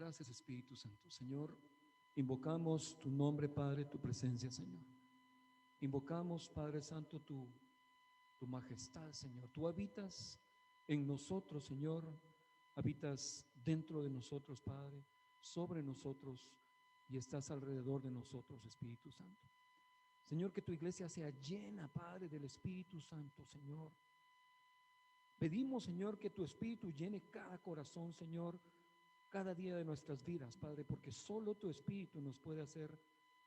Gracias, Espíritu Santo. Señor, invocamos tu nombre, Padre, tu presencia, Señor. Invocamos, Padre Santo, tu majestad, Señor. Tú habitas en nosotros, Señor. Habitas dentro de nosotros, Padre, sobre nosotros y estás alrededor de nosotros, Espíritu Santo. Señor, que tu iglesia sea llena, Padre, del Espíritu Santo, Señor. Pedimos, Señor, que tu Espíritu llene cada corazón, Señor, cada día de nuestras vidas, Padre, porque solo tu Espíritu nos puede hacer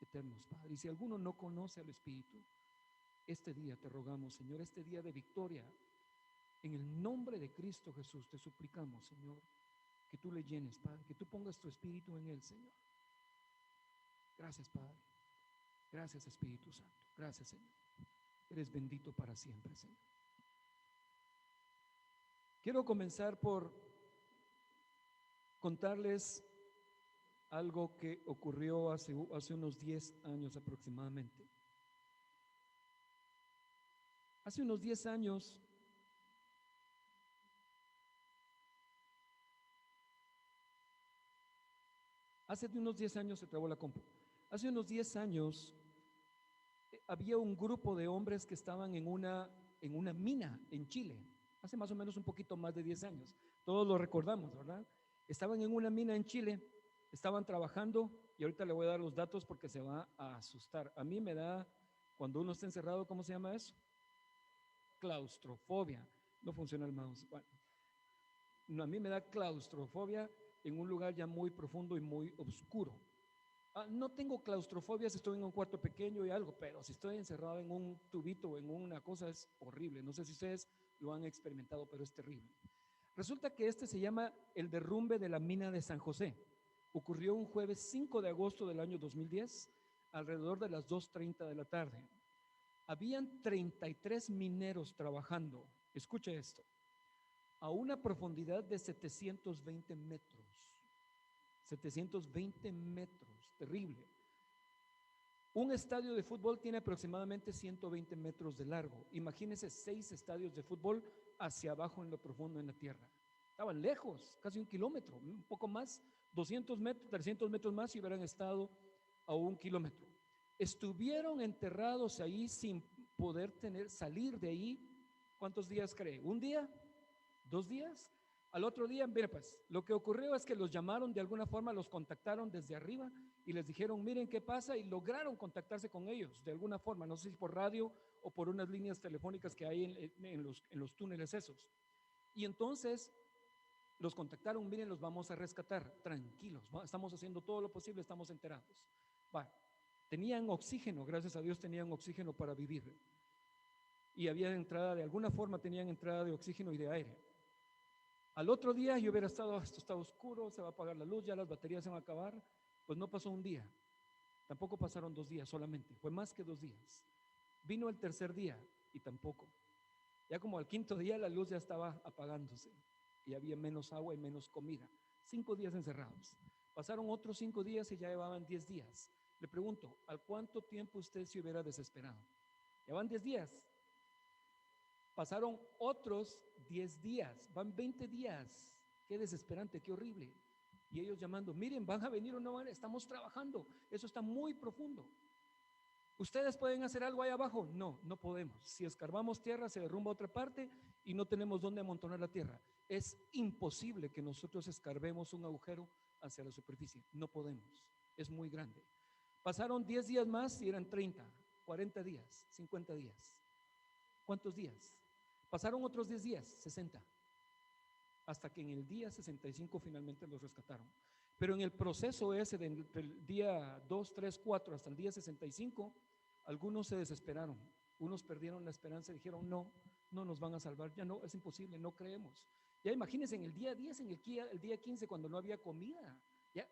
eternos, Padre. Y si alguno no conoce al Espíritu, este día te rogamos, Señor, este día de victoria, en el nombre de Cristo Jesús, te suplicamos, Señor, que tú le llenes, Padre, que tú pongas tu Espíritu en él, Señor. Gracias, Padre. Gracias, Espíritu Santo. Gracias, Señor. Eres bendito para siempre, Señor. Quiero comenzar por contarles algo que ocurrió hace unos 10 años aproximadamente. Hace unos 10 años, se trabó la compu. Hace unos 10 años había un grupo de hombres que estaban en una mina en Chile, hace más o menos un poquito más de 10 años. Todos lo recordamos, ¿verdad? Estaban en una mina en Chile, estaban trabajando y ahorita le voy a dar los datos porque se va a asustar. A mí me da, cuando uno está encerrado, ¿cómo se llama eso? Claustrofobia. No funciona el mouse. Bueno, no, a mí me da claustrofobia en un lugar ya muy profundo y muy oscuro. No tengo claustrofobia si estoy en un cuarto pequeño y algo, pero si estoy encerrado en un tubito o en una cosa es horrible. No sé si ustedes lo han experimentado, pero es terrible. Resulta que este se llama el derrumbe de la mina de San José. Ocurrió un jueves 5 de agosto del año 2010, alrededor de las 2:30 de la tarde. Habían 33 mineros trabajando, escuche esto, a una profundidad de 720 metros. 720 metros, terrible. Un estadio de fútbol tiene aproximadamente 120 metros de largo. Imagínense 6 estadios de fútbol hacia abajo en lo profundo en la tierra. Estaban lejos, casi 1 kilómetro, un poco más, 200 metros, 300 metros más y hubieran estado a 1 kilómetro. Estuvieron enterrados ahí sin poder salir de ahí. ¿Cuántos días cree? ¿Un día? ¿2 días? Al otro día, mire pues, lo que ocurrió es que los llamaron de alguna forma, los contactaron desde arriba y les dijeron, miren qué pasa, y lograron contactarse con ellos de alguna forma, no sé si por radio o por unas líneas telefónicas que hay en los túneles esos. Y entonces los contactaron, miren, los vamos a rescatar, tranquilos, estamos haciendo todo lo posible, estamos enterados. Tenían oxígeno, gracias a Dios tenían oxígeno para vivir. Y había entrada, de alguna forma tenían entrada de oxígeno y de aire. Al otro día yo hubiera estado, esto está oscuro, se va a apagar la luz, ya las baterías se van a acabar. Pues no pasó un día, tampoco pasaron 2 días solamente, fue más que 2 días. Vino el tercer día y tampoco. Ya como al quinto día la luz ya estaba apagándose y había menos agua y menos comida. 5 días encerrados. Pasaron otros 5 días y ya llevaban 10 días. Le pregunto, ¿al cuánto tiempo usted se hubiera desesperado? Ya van 10 días. Pasaron otros 10 días, van 20 días. Qué desesperante, qué horrible. Y ellos llamando, miren, ¿van a venir o no van? Estamos trabajando. Eso está muy profundo. ¿Ustedes pueden hacer algo ahí abajo? No, no podemos. Si escarbamos tierra, se derrumba otra parte y no tenemos dónde amontonar la tierra. Es imposible que nosotros escarbemos un agujero hacia la superficie. No podemos. Es muy grande. Pasaron 10 días más y eran 30, 40 días, 50 días. ¿Cuántos días? Pasaron otros 10 días, 60, hasta que en el día 65 finalmente los rescataron. Pero en el proceso ese del día 2, 3, 4 hasta el día 65, algunos se desesperaron, unos perdieron la esperanza y dijeron, no, no nos van a salvar, ya no, es imposible, no creemos. Ya imagínense en el día 10, en el día 15, cuando no había comida, ya,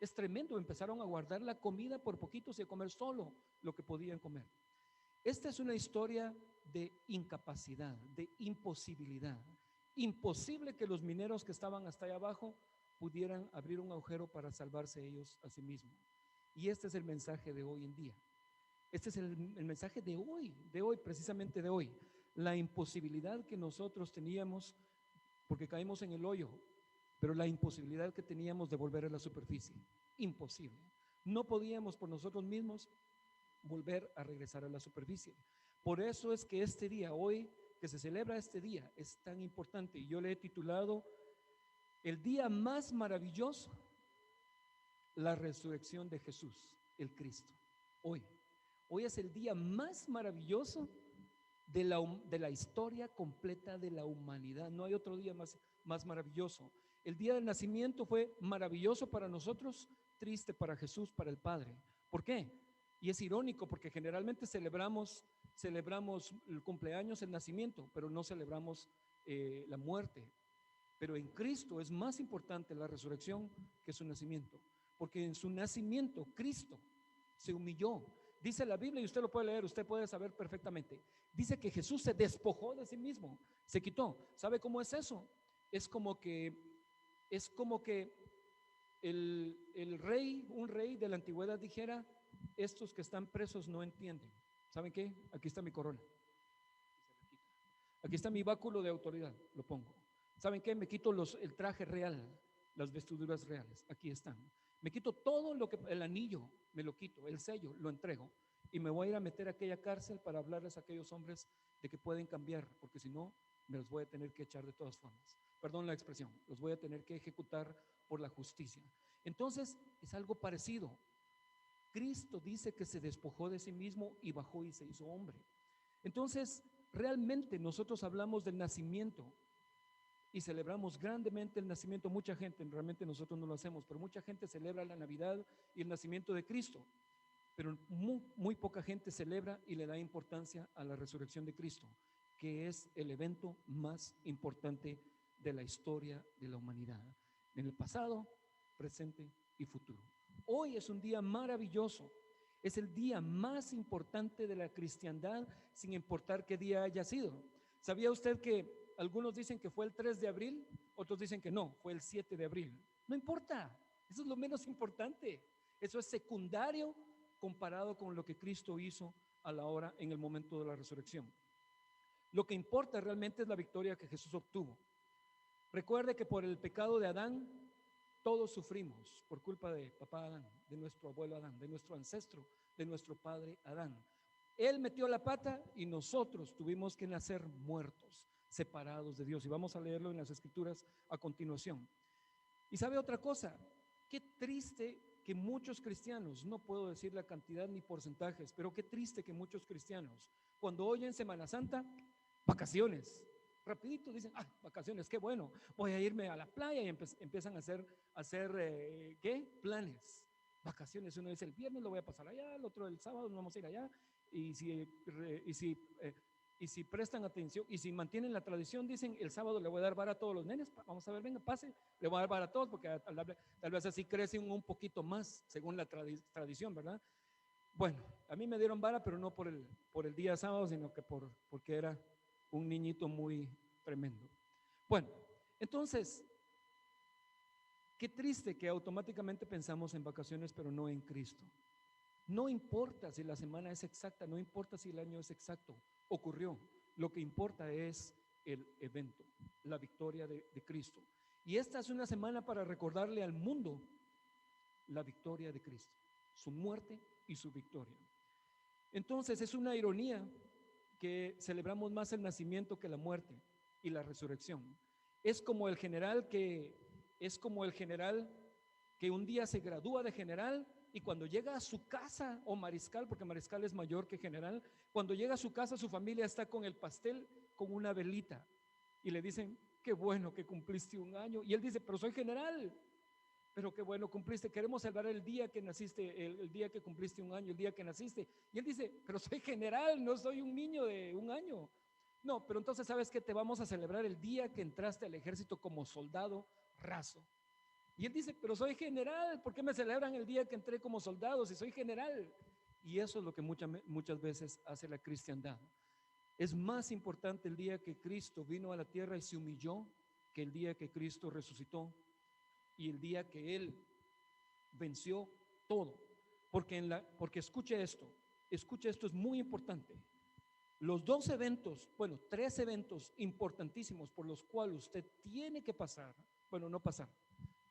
es tremendo, empezaron a guardar la comida por poquitos y a comer solo lo que podían comer. Esta es una historia de incapacidad, de imposibilidad. Imposible que los mineros que estaban hasta allá abajo pudieran abrir un agujero para salvarse ellos a sí mismos. Y este es el mensaje de hoy en día. Este es el mensaje de hoy, precisamente de hoy. La imposibilidad que nosotros teníamos porque caímos en el hoyo pero la imposibilidad que teníamos de volver a la superficie, imposible. No podíamos por nosotros mismos volver a regresar a la superficie. Por eso es que este día, hoy que se celebra este día, es tan importante, y yo le he titulado el día más maravilloso, la resurrección de Jesús, el Cristo. Hoy es el día más maravilloso de la historia completa de la humanidad. No hay otro día más maravilloso. El día del nacimiento fue maravilloso para nosotros, triste para Jesús, para el Padre. ¿Por qué? Y es irónico porque generalmente celebramos el cumpleaños, el nacimiento, pero no celebramos la muerte. Pero en Cristo es más importante la resurrección que su nacimiento, porque en su nacimiento Cristo se humilló. Dice la Biblia, y usted lo puede leer, usted puede saber perfectamente. Dice que Jesús se despojó de sí mismo, se quitó. ¿Sabe cómo es eso? Es como que un rey de la antigüedad dijera: estos que están presos no entienden. ¿Saben qué? Aquí está mi corona. Aquí está mi báculo de autoridad, lo pongo. ¿Saben qué? Me quito el traje real, las vestiduras reales, aquí están. Me quito todo el anillo, me lo quito, el sello, lo entrego. Y me voy a ir a meter a aquella cárcel para hablarles a aquellos hombres de que pueden cambiar, porque si no, me los voy a tener que echar de todas formas. Perdón la expresión, los voy a tener que ejecutar por la justicia. Entonces, es algo parecido. Cristo dice que se despojó de sí mismo y bajó y se hizo hombre. Entonces, realmente nosotros hablamos del nacimiento y celebramos grandemente el nacimiento. Mucha gente, realmente nosotros no lo hacemos, pero mucha gente celebra la Navidad y el nacimiento de Cristo, pero muy poca gente celebra y le da importancia a la resurrección de Cristo, que es el evento más importante de la historia de la humanidad, en el pasado, presente y futuro. Hoy es un día maravilloso, es el día más importante de la cristiandad, sin importar qué día haya sido. ¿Sabía usted que algunos dicen que fue el 3 de abril, otros dicen que no, fue el 7 de abril? No importa, eso es lo menos importante, eso es secundario comparado con lo que Cristo hizo a la hora, en el momento de la resurrección. Lo que importa realmente es la victoria que Jesús obtuvo. Recuerde que por el pecado de Adán, todos sufrimos por culpa de papá Adán, de nuestro abuelo Adán, de nuestro ancestro, de nuestro padre Adán. Él metió la pata y nosotros tuvimos que nacer muertos, separados de Dios. Y vamos a leerlo en las Escrituras a continuación. Y sabe otra cosa, qué triste que muchos cristianos, no puedo decir la cantidad ni porcentajes, pero qué triste que muchos cristianos, cuando oyen Semana Santa, vacaciones, rapidito dicen: vacaciones, qué bueno, voy a irme a la playa, y empiezan a hacer ¿qué? Planes, vacaciones. Uno dice: el viernes lo voy a pasar allá, el otro el sábado nos vamos a ir allá. Y si prestan atención y si mantienen la tradición, dicen: el sábado le voy a dar vara a todos los nenes, vamos a ver, venga, pase, le voy a dar vara a todos, porque tal vez así crecen un poquito más según la tradición, ¿verdad? Bueno, a mí me dieron vara, pero no por el día sábado, sino que porque era un niñito muy tremendo. Bueno, entonces, qué triste que automáticamente pensamos en vacaciones, pero no en Cristo. No importa si la semana es exacta, no importa si el año es exacto, ocurrió. Lo que importa es el evento, la victoria de Cristo. Y esta es una semana para recordarle al mundo la victoria de Cristo, su muerte y su victoria. Entonces es una ironía que celebramos más el nacimiento que la muerte y la resurrección. Es como el general que un día se gradúa de general y cuando llega a su casa, o mariscal, porque mariscal es mayor que general, cuando llega a su casa, su familia está con el pastel, con una velita, y le dicen: qué bueno que cumpliste un año. Y él dice: pero soy general. Pero qué bueno cumpliste, queremos celebrar el día que naciste, el día que cumpliste un año, el día que naciste. Y él dice: pero soy general, no soy un niño de un año. No, pero entonces, ¿sabes qué? Te vamos a celebrar el día que entraste al ejército como soldado raso. Y él dice: pero soy general, ¿por qué me celebran el día que entré como soldado si soy general? Y eso es lo que muchas veces hace la cristiandad. Es más importante el día que Cristo vino a la tierra y se humilló que el día que Cristo resucitó y el día que Él venció todo. Porque escuche esto, es muy importante. Los tres eventos importantísimos por los cuales usted tiene que pasar bueno, no pasar,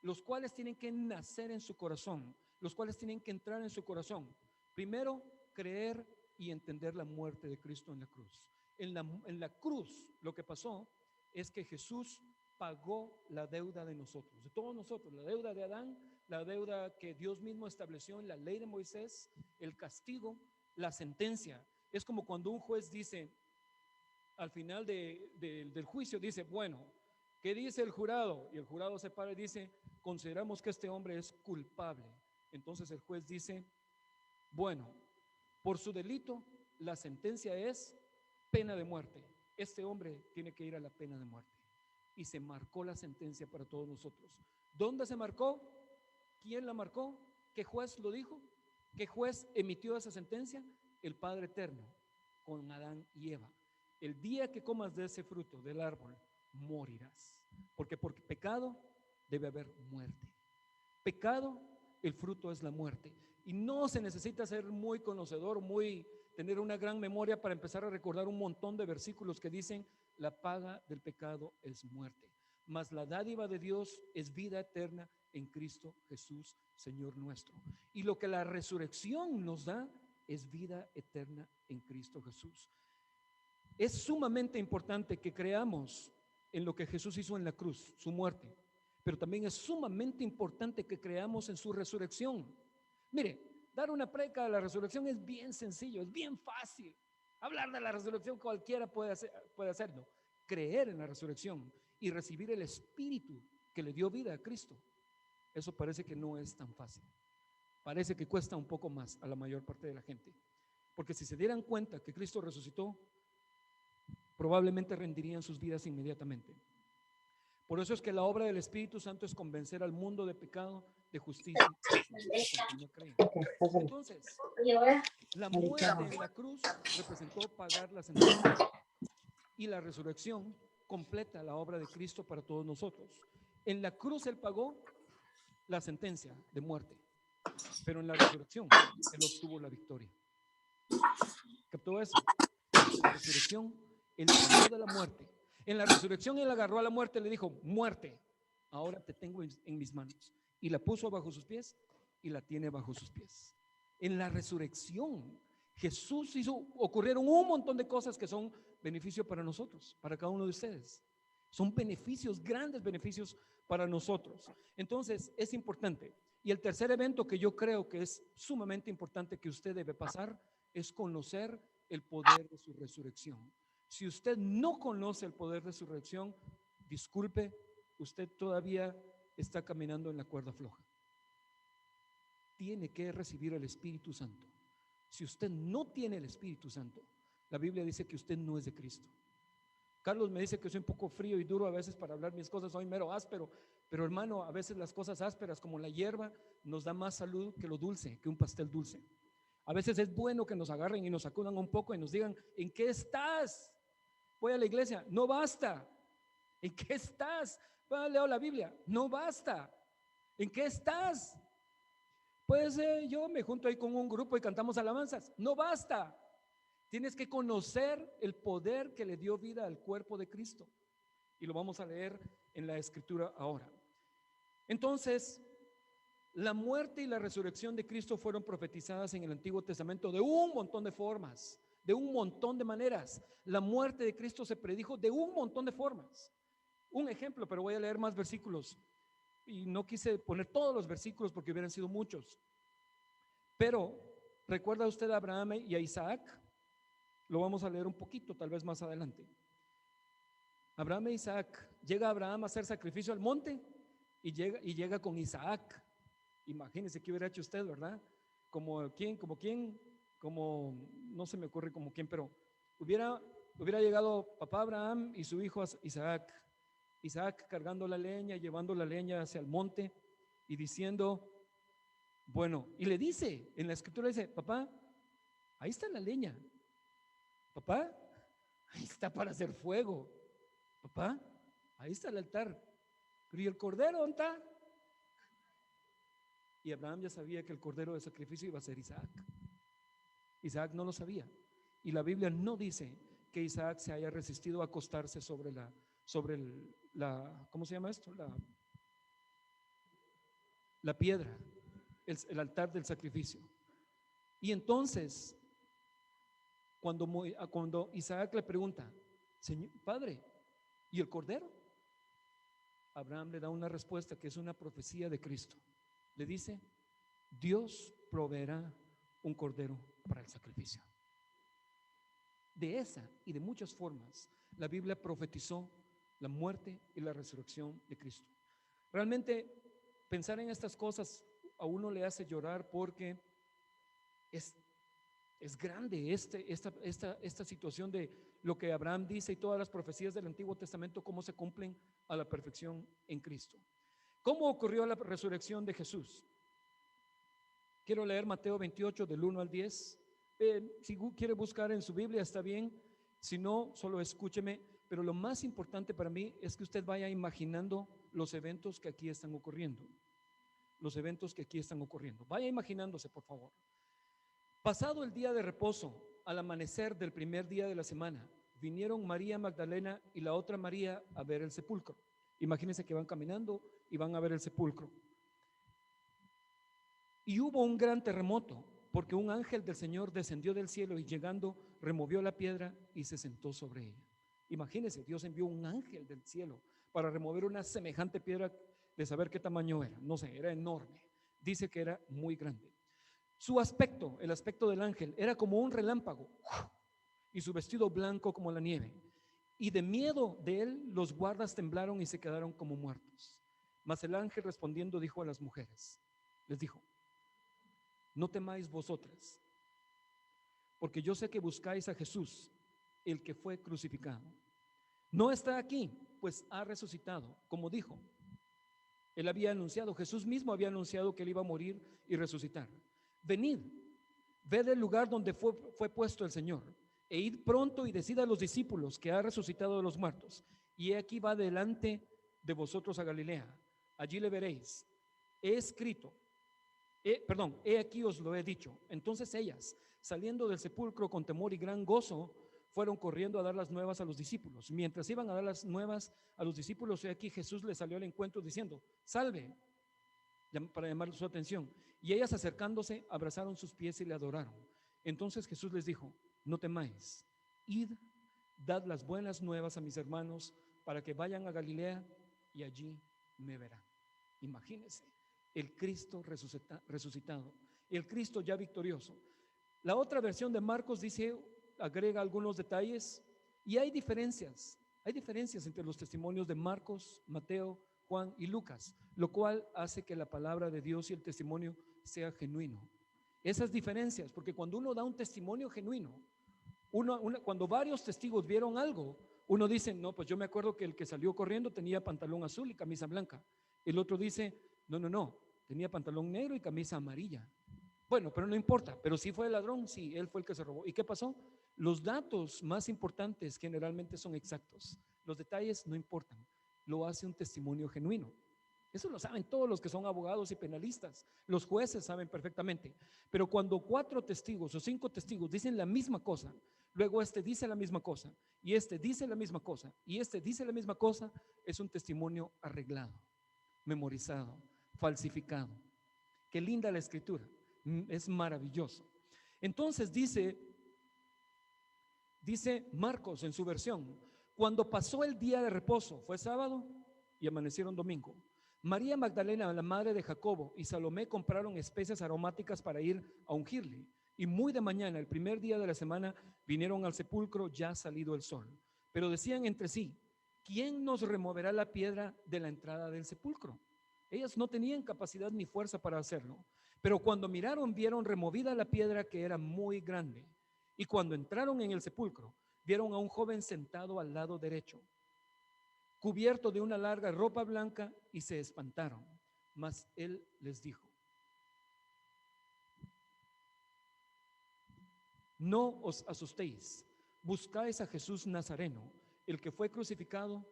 los cuales tienen que nacer en su corazón, los cuales tienen que entrar en su corazón. Primero, creer y entender la muerte de Cristo en la cruz. En la cruz lo que pasó es que Jesús pagó la deuda de nosotros, de todos nosotros, la deuda de Adán, la deuda que Dios mismo estableció en la ley de Moisés, el castigo, la sentencia. Es como cuando un juez dice, al final del juicio, dice, bueno, ¿qué dice el jurado? Y el jurado se para y dice, consideramos que este hombre es culpable. Entonces el juez dice, bueno, por su delito, la sentencia es pena de muerte. Este hombre tiene que ir a la pena de muerte. Y se marcó la sentencia para todos nosotros. ¿Dónde se marcó? ¿Quién la marcó? ¿Qué juez lo dijo? ¿Qué juez emitió esa sentencia? El Padre Eterno, con Adán y Eva. El día que comas de ese fruto del árbol, morirás. Porque por pecado debe haber muerte. Pecado, el fruto es la muerte. Y no se necesita ser muy conocedor, tener una gran memoria para empezar a recordar un montón de versículos que dicen, la paga del pecado es muerte, mas la dádiva de Dios es vida eterna en Cristo Jesús, Señor nuestro. Y lo que la resurrección nos da es vida eterna en Cristo Jesús. Es sumamente importante que creamos en lo que Jesús hizo en la cruz, su muerte, pero también es sumamente importante que creamos en su resurrección. Mire, dar una prédica de la resurrección es bien sencillo, es bien fácil. Hablar de la resurrección cualquiera puede hacerlo. Creer en la resurrección y recibir el Espíritu que le dio vida a Cristo, eso parece que no es tan fácil. Parece que cuesta un poco más a la mayor parte de la gente. Porque si se dieran cuenta que Cristo resucitó, probablemente rendirían sus vidas inmediatamente. Por eso es que la obra del Espíritu Santo es convencer al mundo de pecado, de justicia y no creen. Entonces, la muerte en la cruz representó pagar la sentencia y la resurrección completa la obra de Cristo para todos nosotros. En la cruz Él pagó la sentencia de muerte, pero en la resurrección Él obtuvo la victoria. ¿Captó eso? En la resurrección Él salió de la muerte. En la resurrección Él agarró a la muerte y le dijo, muerte, ahora te tengo en mis manos. Y la puso bajo sus pies y la tiene bajo sus pies. En la resurrección Jesús ocurrieron un montón de cosas que son beneficio para nosotros, para cada uno de ustedes. Son beneficios, grandes beneficios para nosotros. Entonces es importante. Y el tercer evento que yo creo que es sumamente importante que usted debe pasar es conocer el poder de su resurrección. Si usted no conoce el poder de su resurrección, disculpe, usted todavía está caminando en la cuerda floja. Tiene que recibir el Espíritu Santo. Si usted no tiene el Espíritu Santo, la Biblia dice que usted no es de Cristo. Carlos me dice que soy un poco frío y duro a veces para hablar mis cosas, soy mero áspero, pero hermano, a veces las cosas ásperas como la hierba nos da más salud que lo dulce, que un pastel dulce. A veces es bueno que nos agarren y nos sacudan un poco y nos digan, ¿en qué estás? Voy a la iglesia, no basta. ¿En qué estás? Leo la Biblia, no basta. ¿En qué estás? Pues yo me junto ahí con un grupo y cantamos alabanzas, no basta. Tienes que conocer el poder que le dio vida al cuerpo de Cristo. Y lo vamos a leer en la escritura ahora. Entonces, la muerte y la resurrección de Cristo fueron profetizadas en el Antiguo Testamento de un montón de formas, de un montón de maneras. La muerte de Cristo se predijo de un montón de formas. Un ejemplo, pero voy a leer más versículos. Y no quise poner todos los versículos porque hubieran sido muchos. Pero, ¿recuerda usted a Abraham y a Isaac? Lo vamos a leer un poquito, tal vez más adelante. Abraham e Isaac. Llega Abraham a hacer sacrificio al monte y llega con Isaac. Imagínese qué hubiera hecho usted, ¿verdad? Como no se me ocurre como quién, pero hubiera llegado papá Abraham y su hijo Isaac. Isaac cargando la leña, llevando la leña hacia el monte y diciendo, bueno, y le dice, en la escritura dice, papá, ahí está la leña. Papá, ahí está para hacer fuego. Papá, ahí está el altar. Pero ¿y el cordero dónde está? Y Abraham ya sabía que el cordero de sacrificio iba a ser Isaac. Isaac no lo sabía. Y la Biblia no dice que Isaac se haya resistido a acostarse sobre ¿cómo se llama esto? la piedra, el altar del sacrificio. Y entonces, cuando Isaac le pregunta, Señor, Padre, ¿y el cordero? Abraham le da una respuesta que es una profecía de Cristo. Le dice, Dios proveerá un cordero para el sacrificio. De esa y de muchas formas, la Biblia profetizó la muerte y la resurrección de Cristo. Realmente, pensar en estas cosas a uno le hace llorar porque es grande esta situación de lo que Abraham dice y todas las profecías del Antiguo Testamento, cómo se cumplen a la perfección en Cristo. ¿Cómo ocurrió la resurrección de Jesús? Quiero leer Mateo 28 del 1 al 10. Si quiere buscar en su Biblia está bien, si no, solo escúcheme, pero lo más importante para mí es que usted vaya imaginando los eventos que aquí están ocurriendo. Los eventos que aquí están ocurriendo. Vaya imaginándose, por favor. Pasado el día de reposo, al amanecer del primer día de la semana, vinieron María Magdalena y la otra María a ver el sepulcro. Imagínense que van caminando y van a ver el sepulcro. Y hubo un gran terremoto, porque un ángel del Señor descendió del cielo y llegando removió la piedra y se sentó sobre ella. Imagínense, Dios envió un ángel del cielo para remover una semejante piedra, de saber qué tamaño era. No sé, era enorme. Dice que era muy grande. Su aspecto, el aspecto del ángel, era como un relámpago y su vestido blanco como la nieve. Y de miedo de él los guardas temblaron y se quedaron como muertos. Mas el ángel respondiendo dijo a las mujeres, les dijo, no temáis vosotras, porque yo sé que buscáis a Jesús, el que fue crucificado. No está aquí, pues ha resucitado, como dijo. Él había anunciado, Jesús mismo había anunciado que él iba a morir y resucitar. Venid, ved el lugar donde fue puesto el Señor, e id pronto y decid a los discípulos que ha resucitado de los muertos, y he aquí va delante de vosotros a Galilea, allí le veréis. He escrito, he aquí os lo he dicho. Entonces ellas, saliendo del sepulcro con temor y gran gozo, fueron corriendo a dar las nuevas a los discípulos. Mientras iban a dar las nuevas a los discípulos, he aquí Jesús les salió al encuentro diciendo, salve, para llamar su atención. Y ellas acercándose, abrazaron sus pies y le adoraron. Entonces Jesús les dijo, no temáis, id, dad las buenas nuevas a mis hermanos para que vayan a Galilea y allí me verán. Imagínense, el Cristo resucitado, el Cristo ya victorioso. La otra versión de Marcos dice, agrega algunos detalles y hay diferencias entre los testimonios de Marcos, Mateo, Juan y Lucas, lo cual hace que la palabra de Dios y el testimonio sea genuino. Esas diferencias, porque cuando uno da un testimonio genuino, cuando varios testigos vieron algo, uno dice, no, pues yo me acuerdo que el que salió corriendo tenía pantalón azul y camisa blanca. El otro dice, no, tenía pantalón negro y camisa amarilla. Bueno, pero no importa, pero si fue el ladrón, sí, él fue el que se robó. ¿Y qué pasó? Los datos más importantes generalmente son exactos. Los detalles no importan. Lo hace un testimonio genuino. Eso lo saben todos los que son abogados y penalistas. Los jueces saben perfectamente. Pero cuando 4 testigos o 5 testigos dicen la misma cosa, luego este dice la misma cosa, y este dice la misma cosa, y este dice la misma cosa, es un testimonio arreglado, memorizado, falsificado. Qué linda la escritura. Es maravilloso. Entonces dice Marcos en su versión, cuando pasó el día de reposo, fue sábado y amanecieron domingo, María Magdalena, la madre de Jacobo, y Salomé compraron especias aromáticas para ir a ungirle. Y muy de mañana, el primer día de la semana, vinieron al sepulcro ya salido el sol. Pero decían entre sí, ¿quién nos removerá la piedra de la entrada del sepulcro? Ellas no tenían capacidad ni fuerza para hacerlo. Pero cuando miraron, vieron removida la piedra, que era muy grande. Y cuando entraron en el sepulcro, vieron a un joven sentado al lado derecho, cubierto de una larga ropa blanca, y se espantaron. Mas él les dijo, no os asustéis, buscáis a Jesús Nazareno, el que fue crucificado,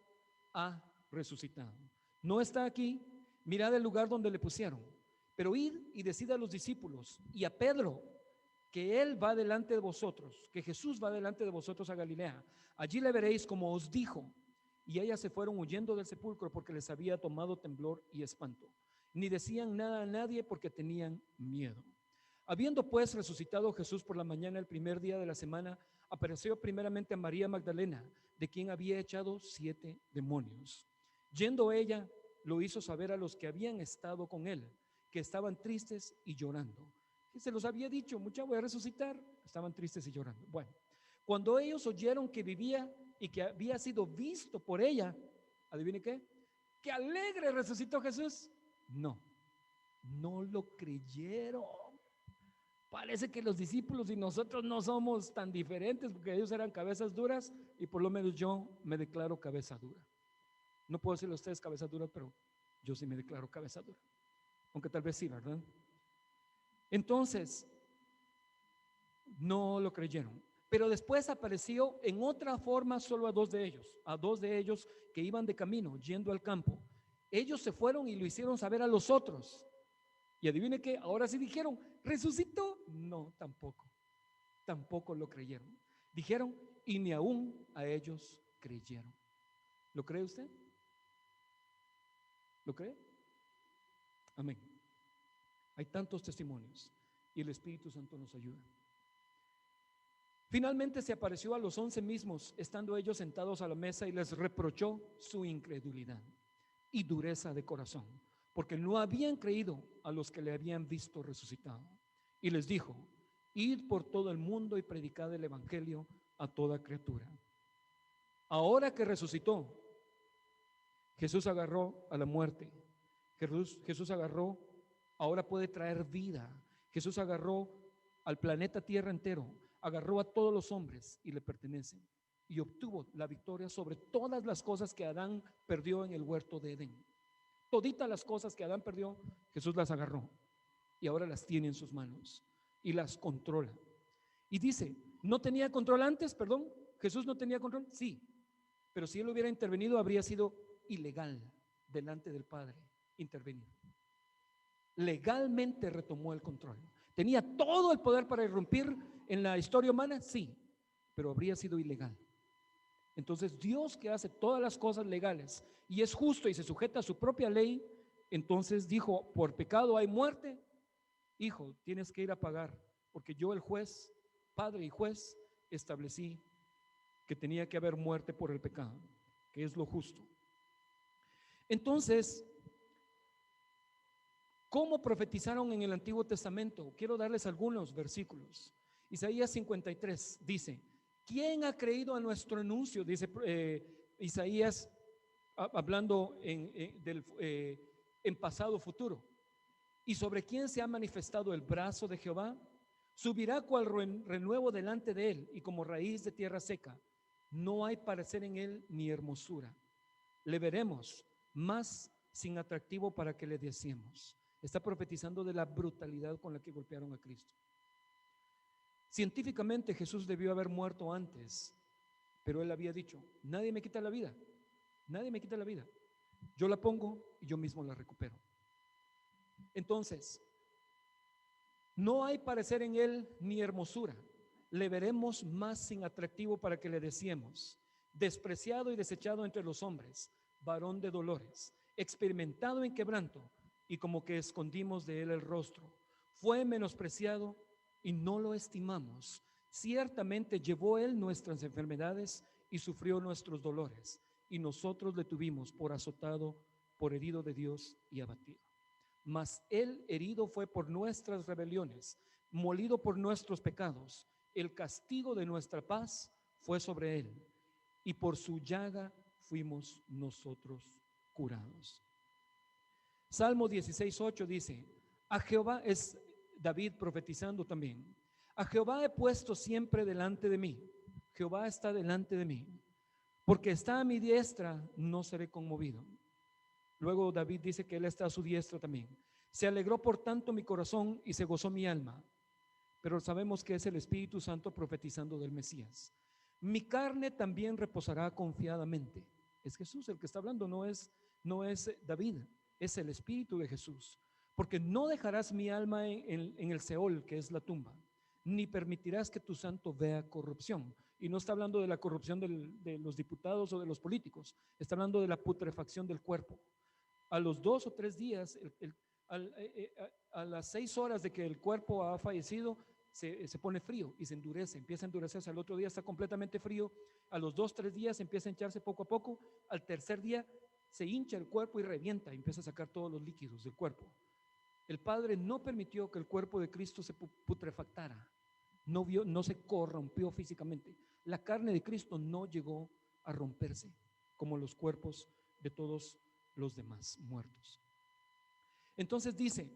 ha resucitado. No está aquí, mirad el lugar donde le pusieron. Pero id y decid a los discípulos y a Pedro que él va delante de vosotros, que Jesús va delante de vosotros a Galilea. Allí le veréis como os dijo. Y ellas se fueron huyendo del sepulcro porque les había tomado temblor y espanto. ni decían nada a nadie porque tenían miedo. Habiendo pues resucitado Jesús por la mañana el primer día de la semana, apareció primeramente a María Magdalena, de quien había echado 7 demonios. Yendo ella, lo hizo saber a los que habían estado con él, que estaban tristes y llorando. Y se los había dicho, mucha voy a resucitar. Estaban tristes y llorando. Bueno, cuando ellos oyeron que vivía y que había sido visto por ella, ¿adivine qué? ¡Qué alegre resucitó Jesús! No, no lo creyeron. Parece que los discípulos y nosotros no somos tan diferentes, porque ellos eran cabezas duras y por lo menos yo me declaro cabeza dura. No puedo decirle a ustedes cabeza dura, pero yo sí me declaro cabeza dura. Aunque tal vez sí, ¿verdad? Entonces, no lo creyeron. Pero después apareció en otra forma solo a dos de ellos que iban de camino, yendo al campo. Ellos se fueron y lo hicieron saber a los otros. Y adivine qué, ahora sí dijeron, ¿resucitó? No, tampoco lo creyeron. Dijeron, y ni aún a ellos creyeron. ¿Lo cree usted? ¿Lo cree? Amén. Hay tantos testimonios y el Espíritu Santo nos ayuda. Finalmente se apareció a los 11 mismos, estando ellos sentados a la mesa, y les reprochó su incredulidad y dureza de corazón, porque no habían creído a los que le habían visto resucitado. Y les dijo, id por todo el mundo y predicad el evangelio a toda criatura. Ahora que resucitó, Jesús agarró a la muerte. Jesús agarró, ahora puede traer vida. Jesús agarró al planeta Tierra entero, agarró a todos los hombres y le pertenecen, y obtuvo la victoria sobre todas las cosas que Adán perdió en el huerto de Edén. Toditas las cosas que Adán perdió, Jesús las agarró y ahora las tiene en sus manos y las controla. Y dice, ¿no tenía control antes? Perdón, Jesús no tenía control. Sí, pero si él hubiera intervenido, habría sido ilegal delante del Padre intervenir. Legalmente retomó el control. ¿Tenía todo el poder para irrumpir en la historia humana? Sí, pero habría sido ilegal. Entonces Dios, que hace todas las cosas legales y es justo y se sujeta a su propia ley, entonces dijo, por pecado hay muerte. Hijo, tienes que ir a pagar, porque yo, el juez, padre y juez, establecí que tenía que haber muerte por el pecado, que es lo justo. Entonces, ¿cómo profetizaron en el Antiguo Testamento? Quiero darles algunos versículos. Isaías 53 dice, ¿quién ha creído a nuestro anuncio? Dice Isaías, hablando en pasado futuro. ¿Y sobre quién se ha manifestado el brazo de Jehová? Subirá cual renuevo delante de él y como raíz de tierra seca. No hay parecer en él ni hermosura. Le veremos, más sin atractivo para que le deseemos. Está profetizando de la brutalidad con la que golpearon a Cristo. Científicamente Jesús debió haber muerto antes, pero él había dicho, nadie me quita la vida, nadie me quita la vida. Yo la pongo y yo mismo la recupero. Entonces, no hay parecer en él ni hermosura. Le veremos más sin atractivo para que le deseemos. Despreciado y desechado entre los hombres, varón de dolores, experimentado en quebranto, y como que escondimos de él el rostro. Fue menospreciado y no lo estimamos. Ciertamente llevó él nuestras enfermedades y sufrió nuestros dolores, y nosotros le tuvimos por azotado, por herido de Dios y abatido. Mas él herido fue por nuestras rebeliones, molido por nuestros pecados. El castigo de nuestra paz fue sobre él, y por su llaga fuimos nosotros curados. Salmo 16:8 dice, a Jehová, es David profetizando también, a Jehová he puesto siempre delante de mí. Jehová está delante de mí, porque está a mi diestra, no seré conmovido. Luego David dice que él está a su diestra también. Se alegró por tanto mi corazón y se gozó mi alma. Pero sabemos que es el Espíritu Santo profetizando del Mesías. Mi carne también reposará confiadamente. Es Jesús el que está hablando, no es David, es el Espíritu de Jesús. Porque no dejarás mi alma en el Seol, que es la tumba, ni permitirás que tu santo vea corrupción. Y no está hablando de la corrupción de los diputados o de los políticos, está hablando de la putrefacción del cuerpo. A los 2 o 3 días A las 6 horas de que el cuerpo ha fallecido, se pone frío y se endurece, empieza a endurecerse. Al otro día está completamente frío. A los 2, 3 días empieza a hincharse poco a poco. Al tercer día se hincha el cuerpo y revienta, y empieza a sacar todos los líquidos del cuerpo. El Padre no permitió que el cuerpo de Cristo se putrefactara, no se corrompió físicamente. La carne de Cristo no llegó a romperse como los cuerpos de todos los demás muertos. Entonces dice: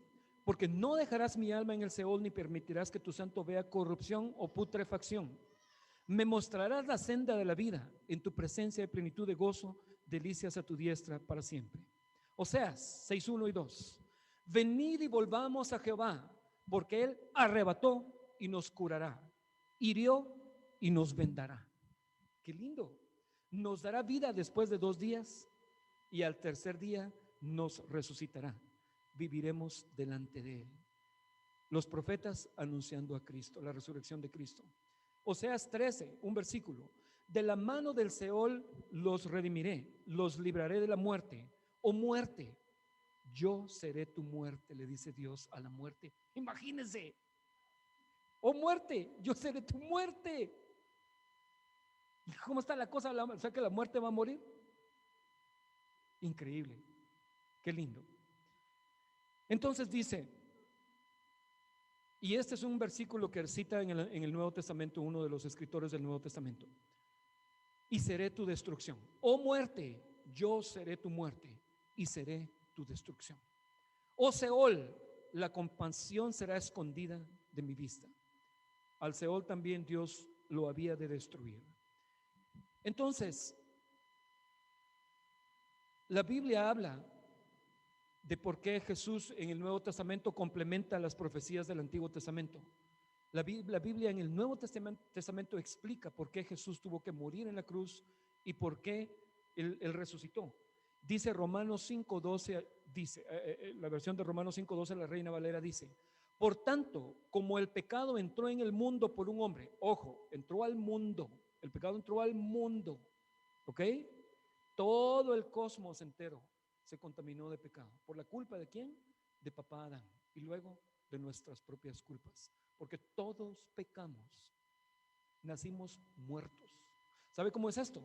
porque no dejarás mi alma en el Seol, ni permitirás que tu santo vea corrupción o putrefacción. Me mostrarás la senda de la vida, en tu presencia de plenitud de gozo, delicias a tu diestra para siempre. Oseas 6:1 y 2. Venid y volvamos a Jehová, porque él arrebató y nos curará, hirió y nos vendará. Qué lindo. Nos dará vida después de 2 días, y al tercer día nos resucitará. Viviremos delante de él. Los profetas anunciando a Cristo, la resurrección de Cristo. Oseas 13, un versículo: de la mano del Seol los redimiré, los libraré de la muerte. Oh muerte, yo seré tu muerte, le dice Dios a la muerte. Imagínense: oh muerte, yo seré tu muerte. ¿Cómo está la cosa? O sea, que la muerte va a morir. Increíble. Qué lindo. Entonces dice, y este es un versículo que cita en el Nuevo Testamento uno de los escritores del Nuevo Testamento: y seré tu destrucción. Oh muerte, yo seré tu muerte y seré tu destrucción. Oh Seol, la compasión será escondida de mi vista. Al Seol también Dios lo había de destruir. Entonces, la Biblia habla de por qué Jesús en el Nuevo Testamento complementa las profecías del Antiguo Testamento. La Biblia en el Nuevo Testamento explica por qué Jesús tuvo que morir en la cruz y por qué él resucitó. Dice Romanos 5:12, dice, la versión de Romanos 5:12, la Reina Valera, dice: por tanto, como el pecado entró en el mundo por un hombre, ojo, entró al mundo, el pecado entró al mundo, ¿ok? Todo el cosmos entero se contaminó de pecado. ¿Por la culpa de quién? De papá Adán, y luego de nuestras propias culpas, porque todos pecamos, nacimos muertos. ¿Sabe cómo es esto?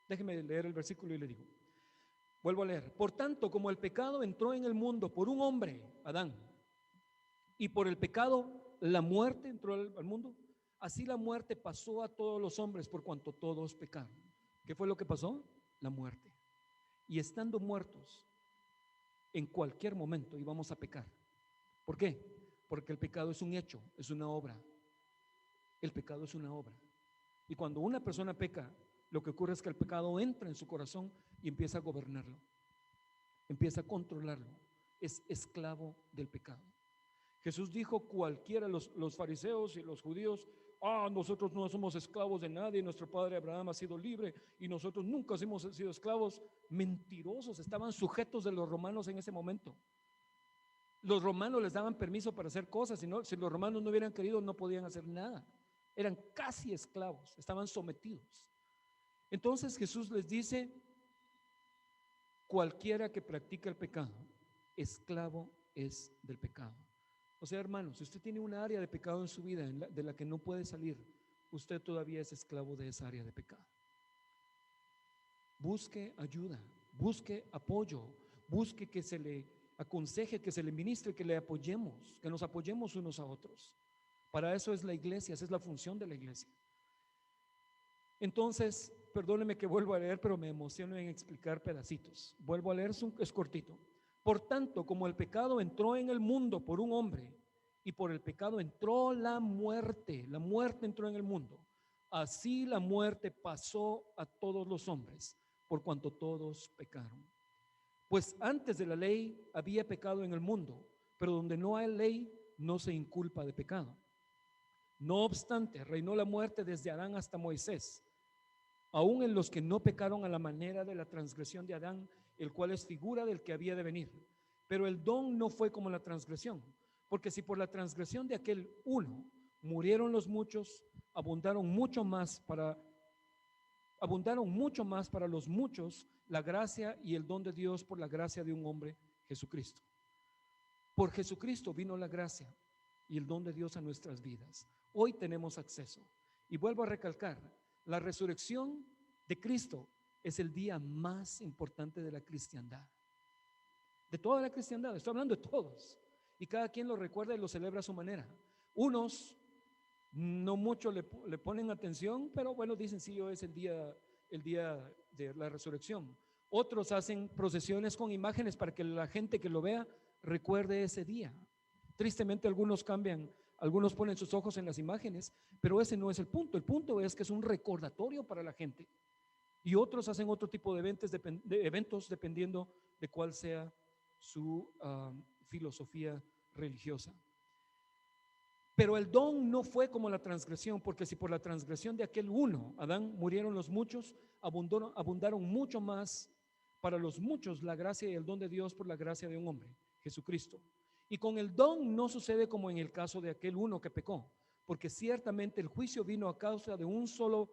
Déjeme leer el versículo y le digo. Vuelvo a leer: por tanto, como el pecado entró en el mundo por un hombre, Adán, y por el pecado la muerte entró al mundo, así la muerte pasó a todos los hombres por cuanto todos pecaron. ¿Qué fue lo que pasó? La muerte. Y estando muertos, en cualquier momento íbamos a pecar. ¿Por qué? Porque el pecado es un hecho, es una obra. El pecado es una obra. Y cuando una persona peca, lo que ocurre es que el pecado entra en su corazón y empieza a gobernarlo, empieza a controlarlo. Es esclavo del pecado. Jesús dijo: cualquiera, los fariseos y los judíos: nosotros no somos esclavos de nadie, nuestro padre Abraham ha sido libre y nosotros nunca hemos sido esclavos. Mentirosos, estaban sujetos de los romanos en ese momento. Los romanos les daban permiso para hacer cosas, si los romanos no hubieran querido, no podían hacer nada. Eran casi esclavos, estaban sometidos. Entonces Jesús les dice: cualquiera que practica el pecado, esclavo es del pecado. O sea, hermanos, si usted tiene una área de pecado en su vida de la que no puede salir, usted todavía es esclavo de esa área de pecado. Busque ayuda, busque apoyo, busque que se le aconseje, que se le ministre, que le apoyemos, que nos apoyemos unos a otros. Para eso es la iglesia, esa es la función de la iglesia. Entonces, perdóneme que vuelvo a leer, pero me emociono en explicar pedacitos. Vuelvo a leer, es cortito. Por tanto, como el pecado entró en el mundo por un hombre, y por el pecado entró la muerte entró en el mundo, así la muerte pasó a todos los hombres, por cuanto todos pecaron. Pues antes de la ley había pecado en el mundo, pero donde no hay ley no se inculpa de pecado. No obstante, reinó la muerte desde Adán hasta Moisés, aún en los que no pecaron a la manera de la transgresión de Adán, el cual es figura del que había de venir. Pero el don no fue como la transgresión, porque si por la transgresión de aquel uno murieron los muchos, abundaron mucho más para los muchos la gracia y el don de Dios por la gracia de un hombre, Jesucristo. Por Jesucristo vino la gracia y el don de Dios a nuestras vidas. Hoy tenemos acceso. Y vuelvo a recalcar, la resurrección de Cristo es el día más importante de la cristiandad. De toda la cristiandad, estoy hablando de todos. Y cada quien lo recuerda y lo celebra a su manera. Unos no mucho le ponen atención, pero bueno, dicen sí, hoy es el día de la resurrección. Otros hacen procesiones con imágenes para que la gente que lo vea recuerde ese día. Tristemente algunos cambian, algunos ponen sus ojos en las imágenes, pero ese no es el punto. El punto es que es un recordatorio para la gente. Y otros hacen otro tipo de eventos dependiendo de cuál sea su filosofía religiosa. Pero el don no fue como la transgresión, porque si por la transgresión de aquel uno, Adán, murieron los muchos, abundaron mucho más para los muchos la gracia y el don de Dios por la gracia de un hombre, Jesucristo. Y con el don no sucede como en el caso de aquel uno que pecó, porque ciertamente el juicio vino a causa de un solo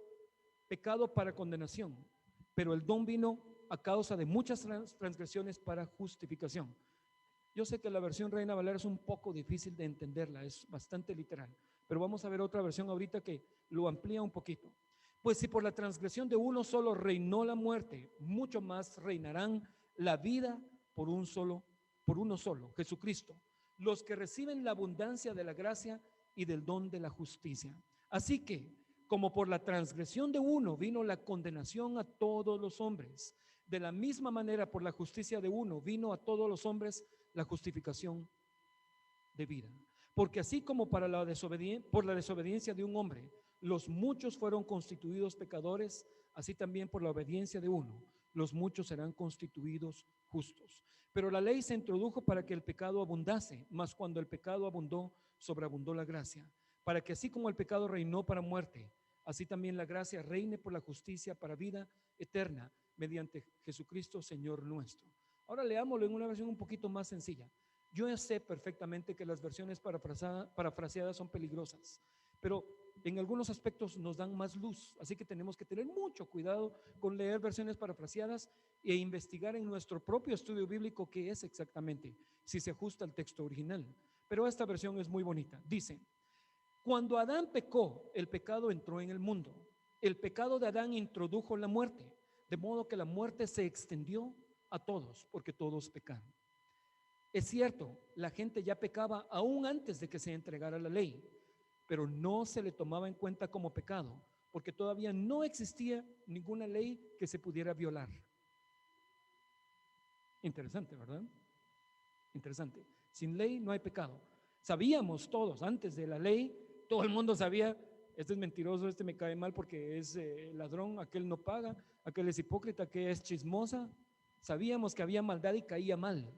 pecado para condenación, pero el don vino a causa de muchas transgresiones para justificación. Yo sé que la versión Reina Valera es un poco difícil de entenderla, es bastante literal, pero vamos a ver otra versión ahorita que lo amplía un poquito. Pues si por la transgresión de uno solo reinó la muerte, mucho más reinarán la vida por uno solo, Jesucristo, los que reciben la abundancia de la gracia y del don de la justicia. Así que, como por la transgresión de uno vino la condenación a todos los hombres, de la misma manera por la justicia de uno vino a todos los hombres la justificación de vida. Porque así como por la desobediencia de un hombre, los muchos fueron constituidos pecadores, así también por la obediencia de uno, los muchos serán constituidos justos. Pero la ley se introdujo para que el pecado abundase, mas cuando el pecado abundó, sobreabundó la gracia, para que así como el pecado reinó para muerte, así también la gracia reine por la justicia para vida eterna, mediante Jesucristo Señor nuestro. Ahora leámoslo en una versión un poquito más sencilla. Yo sé perfectamente que las versiones parafraseadas son peligrosas, pero en algunos aspectos nos dan más luz, así que tenemos que tener mucho cuidado con leer versiones parafraseadas e investigar en nuestro propio estudio bíblico qué es exactamente, si se ajusta al texto original. Pero esta versión es muy bonita. Dice: cuando Adán pecó, el pecado entró en el mundo. El pecado de Adán introdujo la muerte, de modo que la muerte se extendió a todos, porque todos pecaron. Es cierto, la gente ya pecaba aún antes de que se entregara la ley, pero no se le tomaba en cuenta como pecado, porque todavía no existía ninguna ley que se pudiera violar. Interesante, ¿verdad? Interesante. Sin ley no hay pecado. Sabíamos todos, antes de la ley, todo el mundo sabía: este es mentiroso, este me cae mal porque es ladrón, aquel no paga, aquel es hipócrita, aquel es chismosa. Sabíamos que había maldad y caía mal.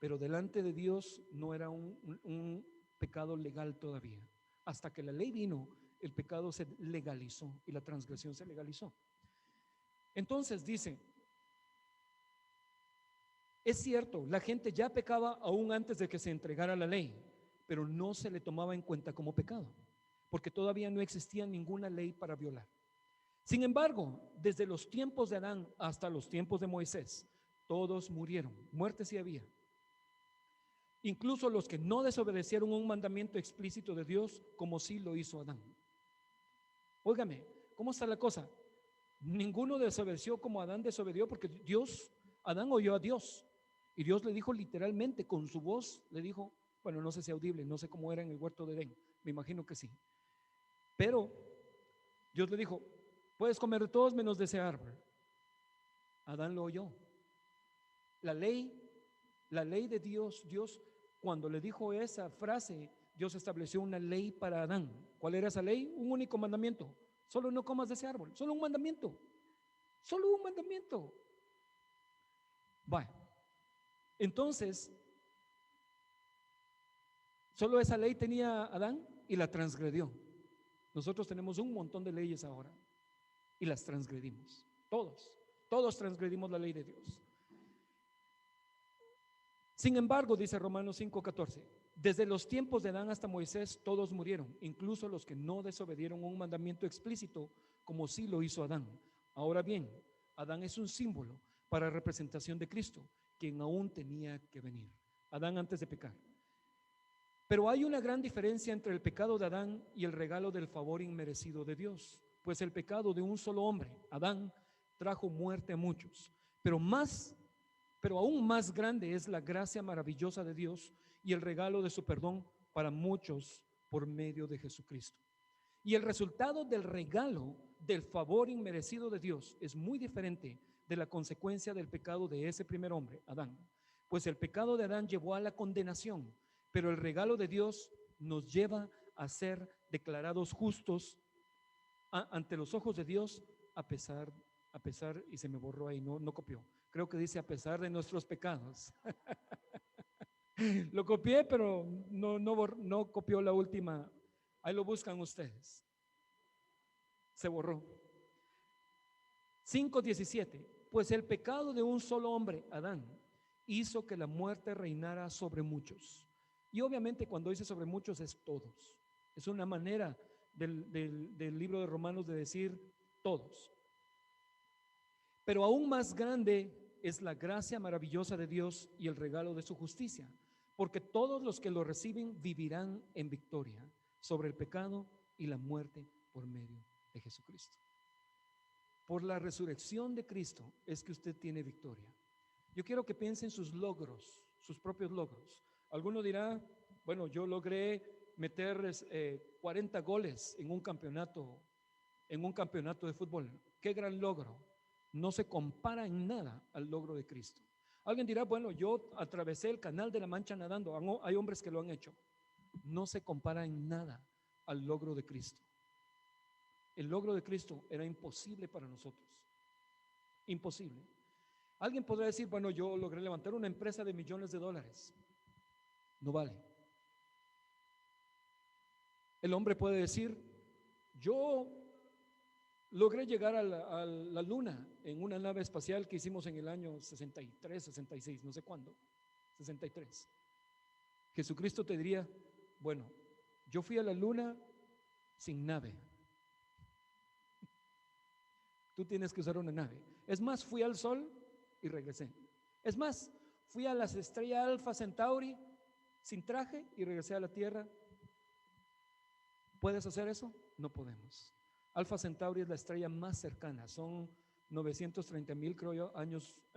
Pero delante de Dios no era un pecado legal todavía. Hasta que la ley vino, el pecado se legalizó y la transgresión se legalizó. Entonces dice: es cierto, la gente ya pecaba aún antes de que se entregara la ley, pero no se le tomaba en cuenta como pecado, porque todavía no existía ninguna ley para violar. Sin embargo, desde los tiempos de Adán hasta los tiempos de Moisés, todos murieron. Muerte sí había. Incluso los que no desobedecieron un mandamiento explícito de Dios, como sí lo hizo Adán. Óigame, ¿cómo está la cosa? Ninguno desobedeció como Adán desobedió, porque Adán oyó a Dios, y Dios le dijo literalmente, con su voz, le dijo, bueno, no sé si audible, no sé cómo era en el huerto de Edén, me imagino que sí, pero Dios le dijo: puedes comer de todos menos de ese árbol. Adán lo oyó. La ley de Dios, cuando le dijo esa frase, Dios estableció una ley para Adán. ¿Cuál era esa ley? Un único mandamiento: solo no comas de ese árbol. Solo un mandamiento. Solo un mandamiento. Bueno, entonces, solo esa ley tenía Adán y la transgredió. Nosotros tenemos un montón de leyes ahora y las transgredimos. Todos transgredimos la ley de Dios. Sin embargo, dice Romanos 5:14, desde los tiempos de Adán hasta Moisés todos murieron, incluso los que no desobedieron un mandamiento explícito, como sí lo hizo Adán. Ahora bien, Adán es un símbolo para representación de Cristo, quien aún tenía que venir. Adán antes de pecar. Pero hay una gran diferencia entre el pecado de Adán y el regalo del favor inmerecido de Dios. Pues el pecado de un solo hombre, Adán, trajo muerte a muchos. Pero aún más grande es la gracia maravillosa de Dios y el regalo de su perdón para muchos por medio de Jesucristo. Y el resultado del regalo del favor inmerecido de Dios es muy diferente de la consecuencia del pecado de ese primer hombre, Adán. Pues el pecado de Adán llevó a la condenación, pero el regalo de Dios nos lleva a ser declarados justos ante los ojos de Dios a pesar, y se me borró ahí, no copió. Creo que dice a pesar de nuestros pecados. Lo copié, pero no copió la última. Ahí lo buscan ustedes. Se borró. 5:17. Pues el pecado de un solo hombre, Adán, hizo que la muerte reinara sobre muchos. Y obviamente cuando dice sobre muchos es todos. Es una manera del libro de Romanos de decir todos. Pero aún más grande es la gracia maravillosa de Dios y el regalo de su justicia, porque todos los que lo reciben vivirán en victoria sobre el pecado y la muerte por medio de Jesucristo. Por la resurrección de Cristo es que usted tiene victoria. Yo quiero que piense en sus logros, sus propios logros. Alguno dirá, bueno, yo logré meter 40 goles en un campeonato de fútbol. Qué gran logro. No se compara en nada al logro de Cristo. Alguien dirá, bueno, yo atravesé el canal de la Mancha nadando. Hay hombres que lo han hecho. No se compara en nada al logro de Cristo. El logro de Cristo era imposible para nosotros. Imposible. Alguien podrá decir, bueno, yo logré levantar una empresa de millones de dólares. No vale. El hombre puede decir, yo logré llegar a la luna en una nave espacial que hicimos en el año 63, 66, no sé cuándo, 63. Jesucristo te diría, bueno, yo fui a la luna sin nave. Tú tienes que usar una nave. Es más, fui al sol y regresé. Es más, fui a las estrellas Alfa Centauri sin traje y regresé a la Tierra. ¿Puedes hacer eso? No podemos. Alfa Centauri es la estrella más cercana, son 930,000, creo yo,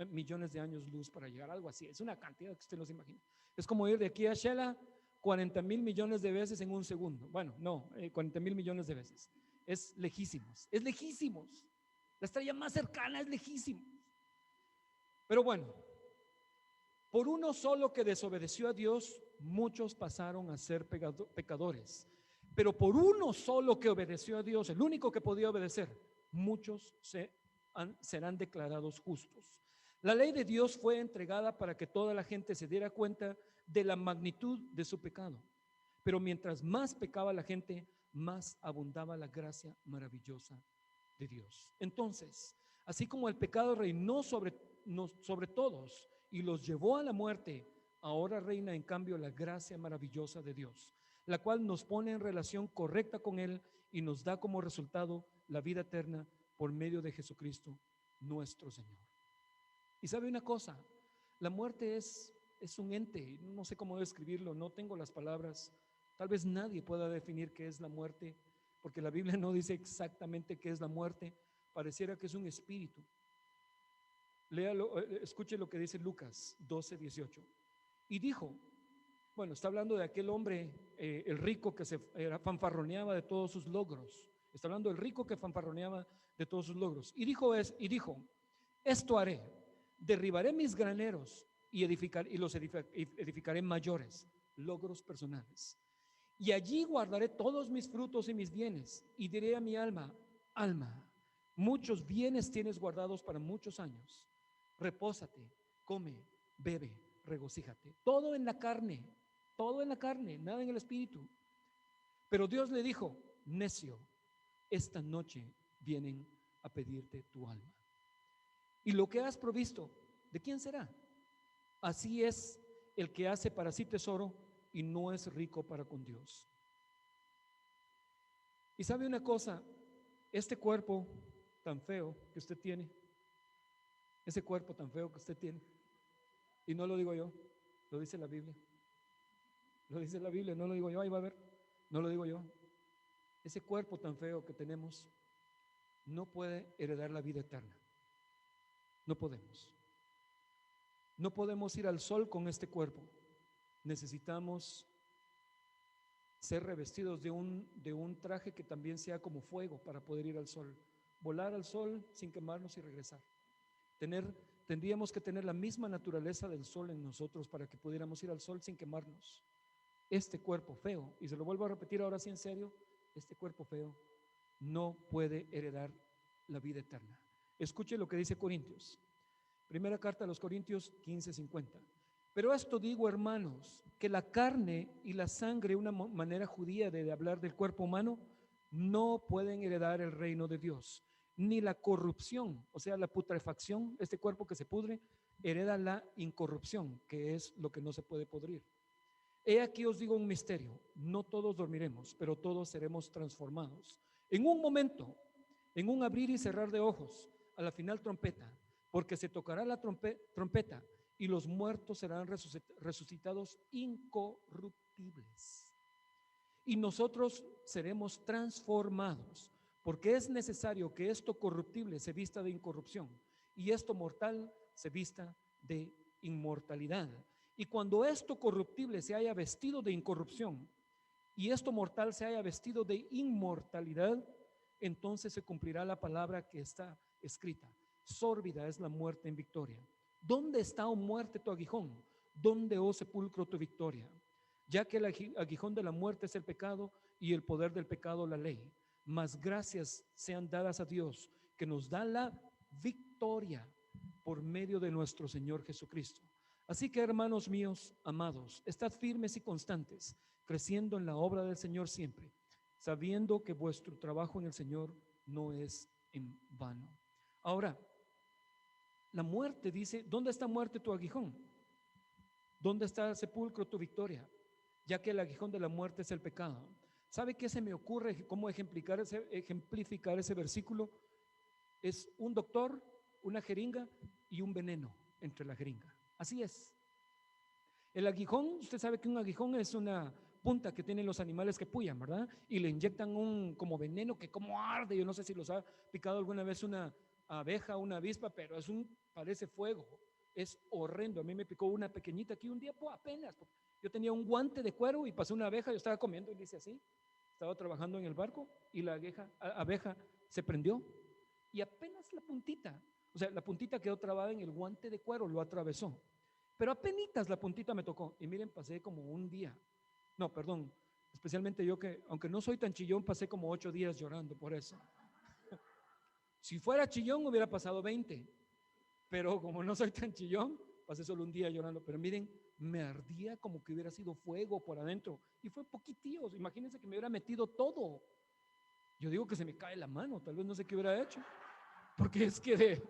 millones de años luz para llegar, algo así. Es una cantidad que usted no se imagina. Es como ir de aquí a Shela 40,000 millones de veces en un segundo. Bueno, no, 40,000 millones de veces. Es lejísimos, es lejísimos. La estrella más cercana es lejísimos. Pero bueno, por uno solo que desobedeció a Dios, muchos pasaron a ser pecadores. Pero por uno solo que obedeció a Dios, el único que podía obedecer, muchos serán declarados justos. La ley de Dios fue entregada para que toda la gente se diera cuenta de la magnitud de su pecado. Pero mientras más pecaba la gente, más abundaba la gracia maravillosa de Dios. Entonces, así como el pecado reinó sobre todos y los llevó a la muerte, ahora reina en cambio la gracia maravillosa de Dios, la cual nos pone en relación correcta con Él y nos da como resultado la vida eterna por medio de Jesucristo, nuestro Señor. Y sabe una cosa, la muerte es un ente, no sé cómo describirlo, no tengo las palabras, tal vez nadie pueda definir qué es la muerte, porque la Biblia no dice exactamente qué es la muerte, pareciera que es un espíritu. Léalo, escuche lo que dice Lucas 12:18. Y dijo, bueno, está hablando de aquel hombre, el rico que se fanfarroneaba de todos sus logros. Está hablando del rico que fanfarroneaba de todos sus logros. Y dijo, esto haré, derribaré mis graneros y los edificaré mayores, logros personales. Y allí guardaré todos mis frutos y mis bienes, y diré a mi alma, alma, muchos bienes tienes guardados para muchos años. Repósate, come, bebe, regocíjate. Todo en la carne, nada en el espíritu. Pero Dios le dijo, necio, esta noche vienen a pedirte tu alma. Y lo que has provisto, ¿de quién será? Así es el que hace para sí tesoro y no es rico para con Dios. Y sabe una cosa, este cuerpo tan feo que usted tiene, ese cuerpo tan feo que usted tiene, y no lo digo yo, Lo dice la Biblia. Lo dice la Biblia, no lo digo yo, ahí va a ver. No lo digo yo. Ese cuerpo tan feo que tenemos no puede heredar la vida eterna. No podemos. No podemos ir al sol con este cuerpo. Necesitamos ser revestidos de un traje que también sea como fuego para poder ir al sol. Volar al sol sin quemarnos y regresar. Tendríamos que tener la misma naturaleza del sol en nosotros para que pudiéramos ir al sol sin quemarnos. Este cuerpo feo, y se lo vuelvo a repetir ahora sí en serio, este cuerpo feo no puede heredar la vida eterna. Escuche lo que dice Corintios. Primera carta a los Corintios 15:50. Pero esto digo, hermanos, que la carne y la sangre, una manera judía de hablar del cuerpo humano, no pueden heredar el reino de Dios. Ni la corrupción, o sea, la putrefacción, este cuerpo que se pudre, hereda la incorrupción, que es lo que no se puede podrir. He aquí os digo un misterio, no todos dormiremos, pero todos seremos transformados. En un momento, en un abrir y cerrar de ojos, a la final trompeta, porque se tocará la trompeta y los muertos serán resucitados incorruptibles. Y nosotros seremos transformados, porque es necesario que esto corruptible se vista de incorrupción y esto mortal se vista de inmortalidad. Y cuando esto corruptible se haya vestido de incorrupción y esto mortal se haya vestido de inmortalidad, entonces se cumplirá la palabra que está escrita: sórbida es la muerte en victoria. ¿Dónde está, oh muerte, tu aguijón? ¿Dónde, oh sepulcro, tu victoria? Ya que el aguijón de la muerte es el pecado y el poder del pecado la ley. Mas gracias sean dadas a Dios, que nos da la victoria por medio de nuestro Señor Jesucristo. Así que, hermanos míos, amados, estad firmes y constantes, creciendo en la obra del Señor siempre, sabiendo que vuestro trabajo en el Señor no es en vano. Ahora, la muerte dice: ¿dónde está, muerte, tu aguijón? ¿Dónde está, sepulcro, tu victoria? Ya que el aguijón de la muerte es el pecado. ¿Sabe qué se me ocurre cómo ejemplificar ese versículo? Es un doctor, una jeringa y un veneno entre la jeringa. Así es. El aguijón, usted sabe que un aguijón es una punta que tienen los animales que pullan, ¿verdad? Y le inyectan un como veneno que como arde. Yo no sé si los ha picado alguna vez una abeja, una avispa, pero parece fuego. Es horrendo. A mí me picó una pequeñita aquí un día, pues apenas. Yo tenía un guante de cuero y pasó una abeja, yo estaba comiendo y dice así. Estaba trabajando en el barco y la abeja se prendió y apenas la puntita, o sea, la puntita quedó trabada en el guante de cuero, lo atravesó. Pero apenas la puntita me tocó. Y miren, pasé como un día. No, perdón. Especialmente yo que, aunque no soy tan chillón, pasé como 8 días llorando por eso. Si fuera chillón hubiera pasado 20. Pero como no soy tan chillón, pasé solo un día llorando. Pero miren, me ardía como que hubiera sido fuego por adentro. Y fue poquitíos. Imagínense que me hubiera metido todo. Yo digo que se me cae la mano. Tal vez no sé qué hubiera hecho. Porque es que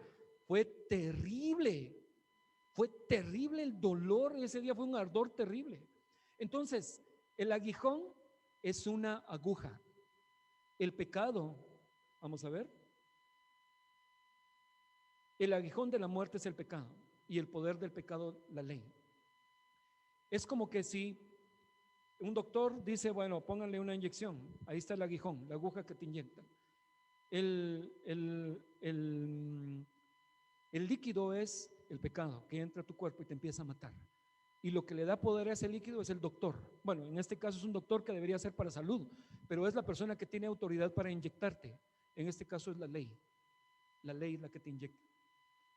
fue terrible. Fue terrible el dolor, ese día fue un ardor terrible. Entonces, el aguijón es una aguja. El pecado, vamos a ver, el aguijón de la muerte es el pecado y el poder del pecado la ley. Es como que si un doctor dice: bueno, pónganle una inyección, ahí está el aguijón, la aguja que te inyecta. El líquido es el pecado que entra a tu cuerpo y te empieza a matar. Y lo que le da poder a ese líquido es el doctor. Bueno, en este caso es un doctor que debería ser para salud, pero es la persona que tiene autoridad para inyectarte. En este caso es la ley. La ley es la que te inyecta.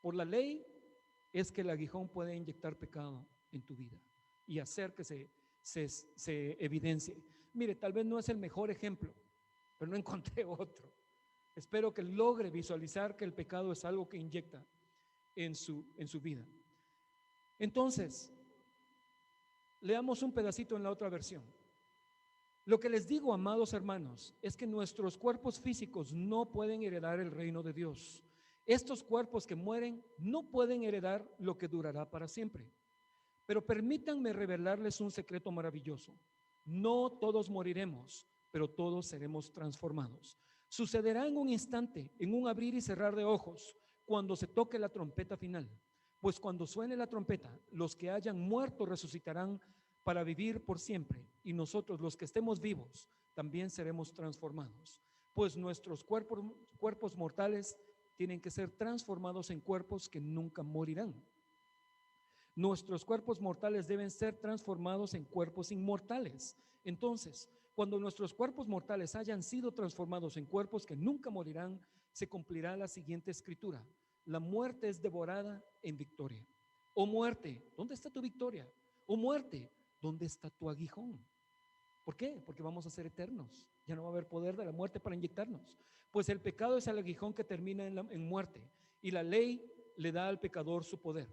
Por la ley es que el aguijón puede inyectar pecado en tu vida y hacer que se evidencie. Mire, tal vez no es el mejor ejemplo, pero no encontré otro. Espero que logre visualizar que el pecado es algo que inyecta en su vida. Entonces, leamos un pedacito en la otra versión. Lo que les digo, amados hermanos, es que nuestros cuerpos físicos no pueden heredar el reino de Dios. Estos cuerpos que mueren no pueden heredar lo que durará para siempre. Pero permítanme revelarles un secreto maravilloso. No todos moriremos, pero todos seremos transformados. Sucederá en un instante, en un abrir y cerrar de ojos, cuando se toque la trompeta final. Pues cuando suene la trompeta, los que hayan muerto resucitarán para vivir por siempre, y nosotros, los que estemos vivos, también seremos transformados. Pues nuestros cuerpos mortales tienen que ser transformados en cuerpos que nunca morirán. Nuestros cuerpos mortales deben ser transformados en cuerpos inmortales. Entonces, cuando nuestros cuerpos mortales hayan sido transformados en cuerpos que nunca morirán, se cumplirá la siguiente escritura: la muerte es devorada en victoria. Oh muerte, ¿dónde está tu victoria? Oh muerte, ¿dónde está tu aguijón? ¿Por qué? Porque vamos a ser eternos. Ya no va a haber poder de la muerte para inyectarnos. Pues el pecado es el aguijón que termina en muerte, y la ley le da al pecador su poder.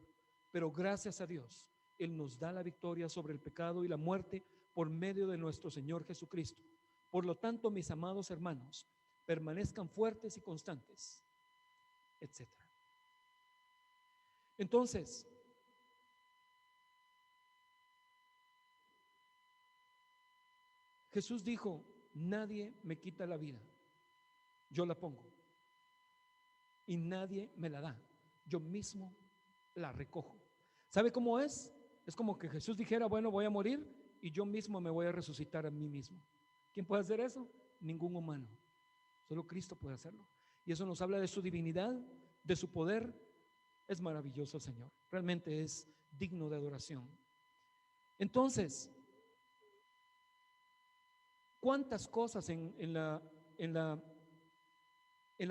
Pero gracias a Dios, Él nos da la victoria sobre el pecado y la muerte por medio de nuestro Señor Jesucristo. Por lo tanto, mis amados hermanos, permanezcan fuertes y constantes, etcétera. Entonces, Jesús dijo: nadie me quita la vida, yo la pongo, y nadie me la da, yo mismo la recojo. ¿Sabe cómo es? Es como que Jesús dijera: bueno, voy a morir y yo mismo me voy a resucitar a mí mismo. ¿Quién puede hacer eso? Ningún humano, solo Cristo puede hacerlo. Y eso nos habla de su divinidad, de su poder. Es maravilloso, Señor, realmente es digno de adoración. Entonces, ¿cuántas cosas en la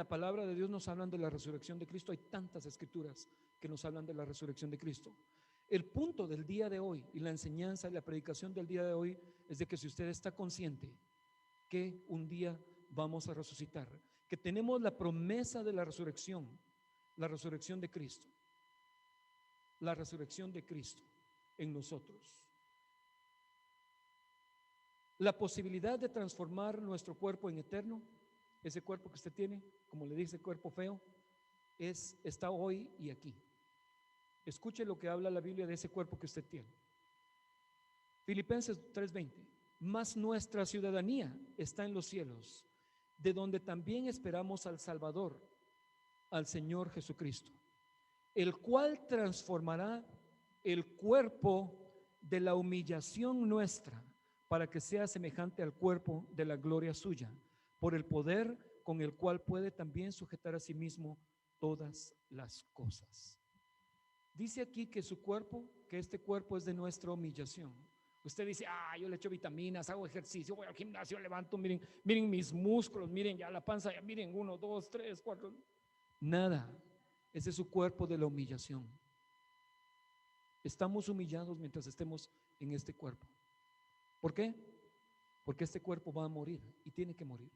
palabra de Dios nos hablan de la resurrección de Cristo? Hay tantas escrituras que nos hablan de la resurrección de Cristo. El punto del día de hoy y la enseñanza y la predicación del día de hoy es de que si usted está consciente que un día vamos a resucitar, que tenemos la promesa de la resurrección de Cristo, la resurrección de Cristo en nosotros, la posibilidad de transformar nuestro cuerpo en eterno. Ese cuerpo que usted tiene, como le dice, cuerpo feo, está hoy y aquí. Escuche lo que habla la Biblia de ese cuerpo que usted tiene. Filipenses 3:20: mas nuestra ciudadanía está en los cielos, de donde también esperamos al Salvador, al Señor Jesucristo, el cual transformará el cuerpo de la humillación nuestra para que sea semejante al cuerpo de la gloria suya, por el poder con el cual puede también sujetar a sí mismo todas las cosas. Dice aquí que su cuerpo, que este cuerpo es de nuestra humillación. Usted dice: yo le echo vitaminas, hago ejercicio, voy al gimnasio, levanto, miren mis músculos, miren ya la panza, ya miren 1, 2, 3, 4. Nada, ese es su cuerpo de la humillación. Estamos humillados mientras estemos en este cuerpo. ¿Por qué? Porque este cuerpo va a morir y tiene que morir.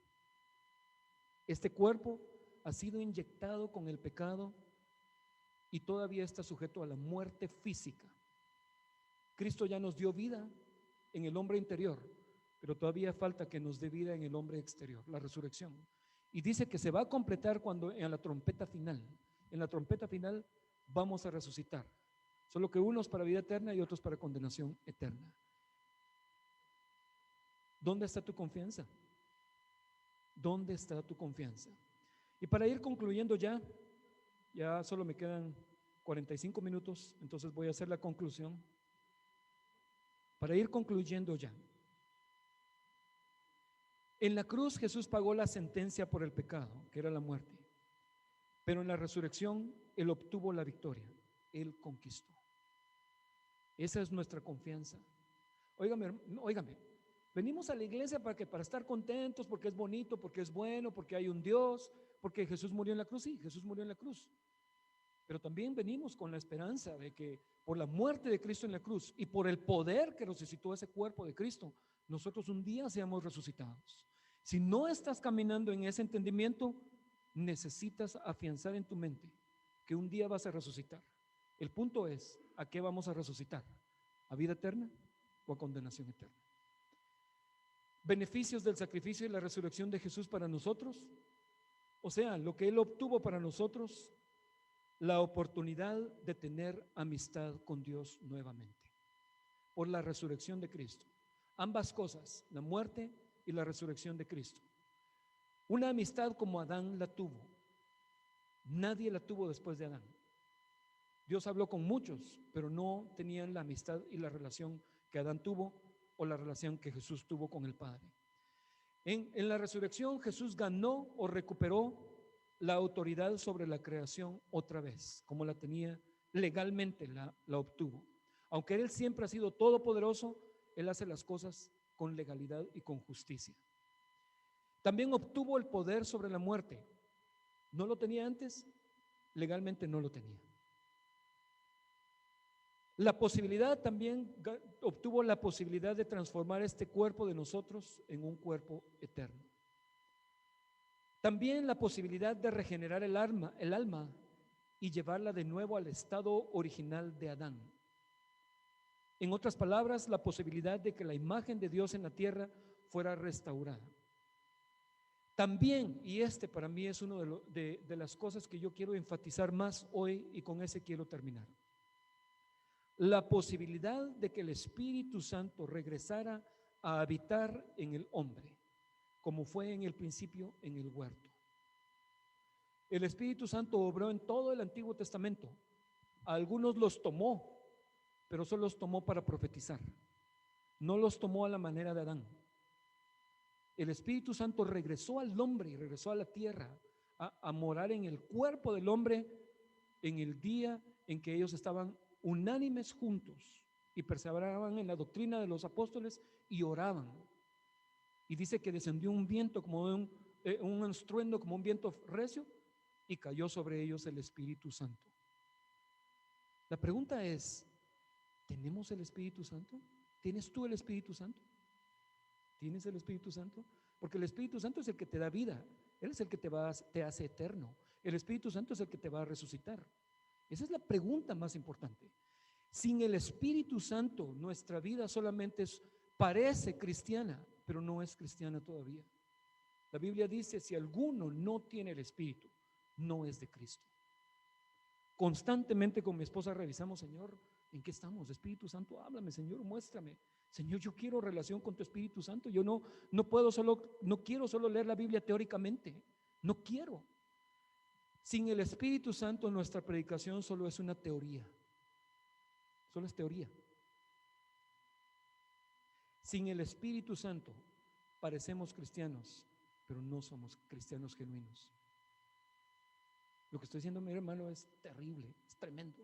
Este cuerpo ha sido inyectado con el pecado y todavía está sujeto a la muerte física. Cristo ya nos dio vida en el hombre interior, pero todavía falta que nos dé vida en el hombre exterior, la resurrección. Y dice que se va a completar cuando en la trompeta final. En la trompeta final vamos a resucitar, solo que unos para vida eterna y otros para condenación eterna. ¿Dónde está tu confianza? ¿Dónde está tu confianza? Y para ir concluyendo ya solo me quedan 45 minutos, entonces voy a hacer la conclusión. Para ir concluyendo ya, en la cruz Jesús pagó la sentencia por el pecado, que era la muerte, pero en la resurrección Él obtuvo la victoria, Él conquistó. Esa es nuestra confianza. Óigame, venimos a la iglesia para estar contentos, porque es bonito, porque es bueno, porque hay un Dios, porque Jesús murió en la cruz. Sí, Jesús murió en la cruz, pero también venimos con la esperanza de que por la muerte de Cristo en la cruz y por el poder que resucitó ese cuerpo de Cristo, nosotros un día seamos resucitados. Si no estás caminando en ese entendimiento, necesitas afianzar en tu mente que un día vas a resucitar. El punto es: ¿a qué vamos a resucitar? ¿A vida eterna o a condenación eterna? Beneficios del sacrificio y la resurrección de Jesús para nosotros, o sea, lo que Él obtuvo para nosotros: la oportunidad de tener amistad con Dios nuevamente por la resurrección de Cristo. Ambas cosas, la muerte y la resurrección de Cristo. Una amistad como Adán la tuvo. Nadie la tuvo después de Adán. Dios habló con muchos, pero no tenían la amistad y la relación que Adán tuvo o la relación que Jesús tuvo con el Padre. En la resurrección Jesús ganó o recuperó la autoridad sobre la creación otra vez, como la tenía legalmente, la obtuvo. Aunque Él siempre ha sido todopoderoso, Él hace las cosas con legalidad y con justicia. También obtuvo el poder sobre la muerte. ¿No lo tenía antes? Legalmente no lo tenía. La posibilidad también obtuvo la posibilidad de transformar este cuerpo de nosotros en un cuerpo eterno. También la posibilidad de regenerar el alma y llevarla de nuevo al estado original de Adán. En otras palabras, la posibilidad de que la imagen de Dios en la tierra fuera restaurada. También, y este para mí es una de las cosas que yo quiero enfatizar más hoy, y con ese quiero terminar, la posibilidad de que el Espíritu Santo regresara a habitar en el hombre, como fue en el principio en el huerto. El Espíritu Santo obró en todo el Antiguo Testamento. A algunos los tomó, pero solo los tomó para profetizar. No los tomó a la manera de Adán. El Espíritu Santo regresó al hombre y regresó a la tierra a morar en el cuerpo del hombre en el día en que ellos estaban unánimes juntos y perseveraban en la doctrina de los apóstoles y oraban. Y dice que descendió un viento como un estruendo, como un viento recio, y cayó sobre ellos el Espíritu Santo. La pregunta es, ¿tenemos el Espíritu Santo? ¿Tienes tú el Espíritu Santo? ¿Tienes el Espíritu Santo? Porque el Espíritu Santo es el que te da vida. Él es el que te hace eterno. El Espíritu Santo es el que te va a resucitar. Esa es la pregunta más importante. Sin el Espíritu Santo, nuestra vida solamente parece cristiana, pero no es cristiana todavía. La Biblia dice, si alguno no tiene el Espíritu, no es de Cristo. Constantemente con mi esposa revisamos, Señor, ¿en qué estamos? Espíritu Santo, háblame, Señor, muéstrame. Señor, yo quiero relación con tu Espíritu Santo. Yo no quiero solo leer la Biblia teóricamente. No quiero. Sin el Espíritu Santo, nuestra predicación solo es una teoría. Solo es teoría. Sin el Espíritu Santo, parecemos cristianos, pero no somos cristianos genuinos. Lo que estoy diciendo, mi hermano, es terrible, es tremendo.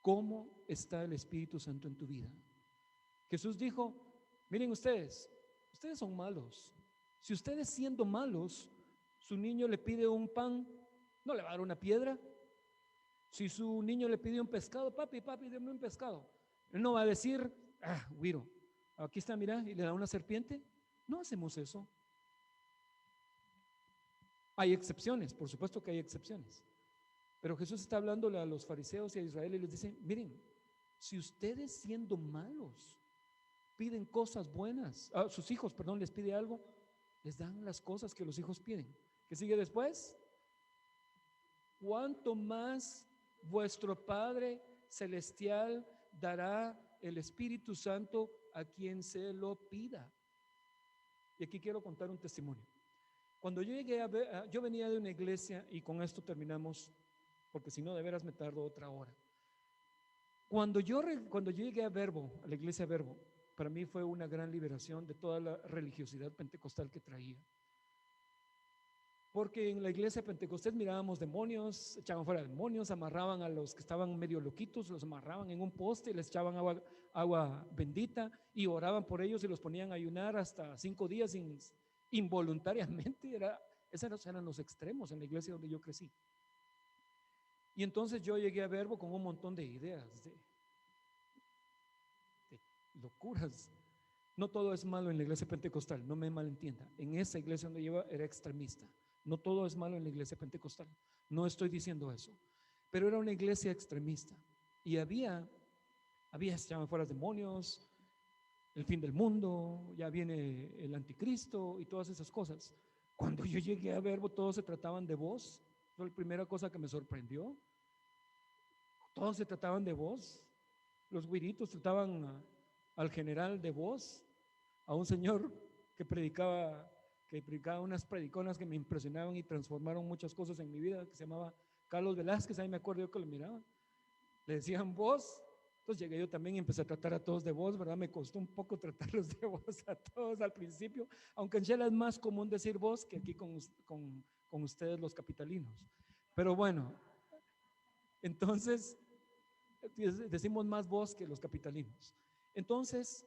¿Cómo está el Espíritu Santo en tu vida? Jesús dijo, miren ustedes son malos. Si ustedes siendo malos, su niño le pide un pan, ¿no le va a dar una piedra? Si su niño le pide un pescado, papi, deme un pescado. Él no va a decir, güiro, aquí está, mira, y le da una serpiente. No hacemos eso. Hay excepciones, por supuesto que hay excepciones. Pero Jesús está hablándole a los fariseos y a Israel y les dice, miren, si ustedes siendo malos piden cosas buenas, a sus hijos, perdón, les pide algo, les dan las cosas que los hijos piden. ¿Qué sigue después? ¿Cuánto más vuestro Padre Celestial dará el Espíritu Santo a quien se lo pida? Y aquí quiero contar un testimonio. Cuando yo llegué yo venía de una iglesia, y con esto terminamos, porque si no de veras me tardo otra hora. Cuando yo llegué a la iglesia Verbo, para mí fue una gran liberación de toda la religiosidad pentecostal que traía. Porque en la iglesia pentecostés mirábamos demonios, echaban fuera demonios, amarraban a los que estaban medio loquitos, los amarraban en un poste y les echaban agua bendita y oraban por ellos y los ponían a ayunar hasta 5 días involuntariamente. Esos eran los extremos en la iglesia donde yo crecí. Y entonces yo llegué a Verbo con un montón de ideas, de locuras. No todo es malo en la iglesia pentecostal, no me malentienda. En esa iglesia donde yo era extremista. No todo es malo en la iglesia pentecostal, no estoy diciendo eso, pero era una iglesia extremista y había se echaban fuera demonios, el fin del mundo, ya viene el anticristo y todas esas cosas. Cuando yo llegué a Verbo, todos se trataban de voz. Fue la primera cosa que me sorprendió. Todos se trataban de voz. Los güiritos trataban al general de voz, a un señor que predicaba unas prediconas que me impresionaban y transformaron muchas cosas en mi vida, que se llamaba Carlos Velázquez, ahí me acuerdo yo que lo miraba, le decían vos. Entonces llegué yo también y empecé a tratar a todos de vos, ¿verdad? Me costó un poco tratarlos de vos a todos al principio, aunque en Shela es más común decir vos que aquí con ustedes los capitalinos. Pero bueno, entonces decimos más vos que los capitalinos. Entonces,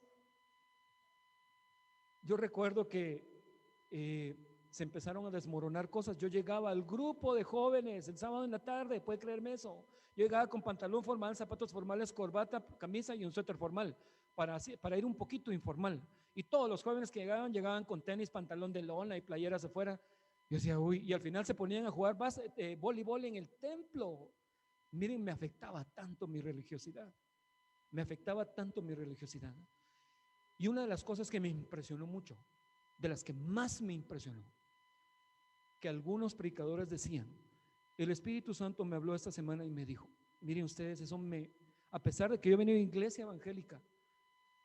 yo recuerdo que se empezaron a desmoronar cosas. Yo llegaba al grupo de jóvenes el sábado en la tarde, puede creerme eso. Yo llegaba con pantalón formal, zapatos formales, corbata, camisa y un suéter formal para ir un poquito informal. Y todos los jóvenes que llegaban con tenis, pantalón de lona y playeras afuera. Yo decía, uy, y al final se ponían a jugar voleibol en el templo. Miren, me afectaba tanto mi religiosidad. Me afectaba tanto mi religiosidad. Y una de las cosas que me impresionó mucho, de las que más me impresionó, que algunos predicadores decían, el Espíritu Santo me habló esta semana y me dijo, miren ustedes, a pesar de que yo venía de iglesia evangélica,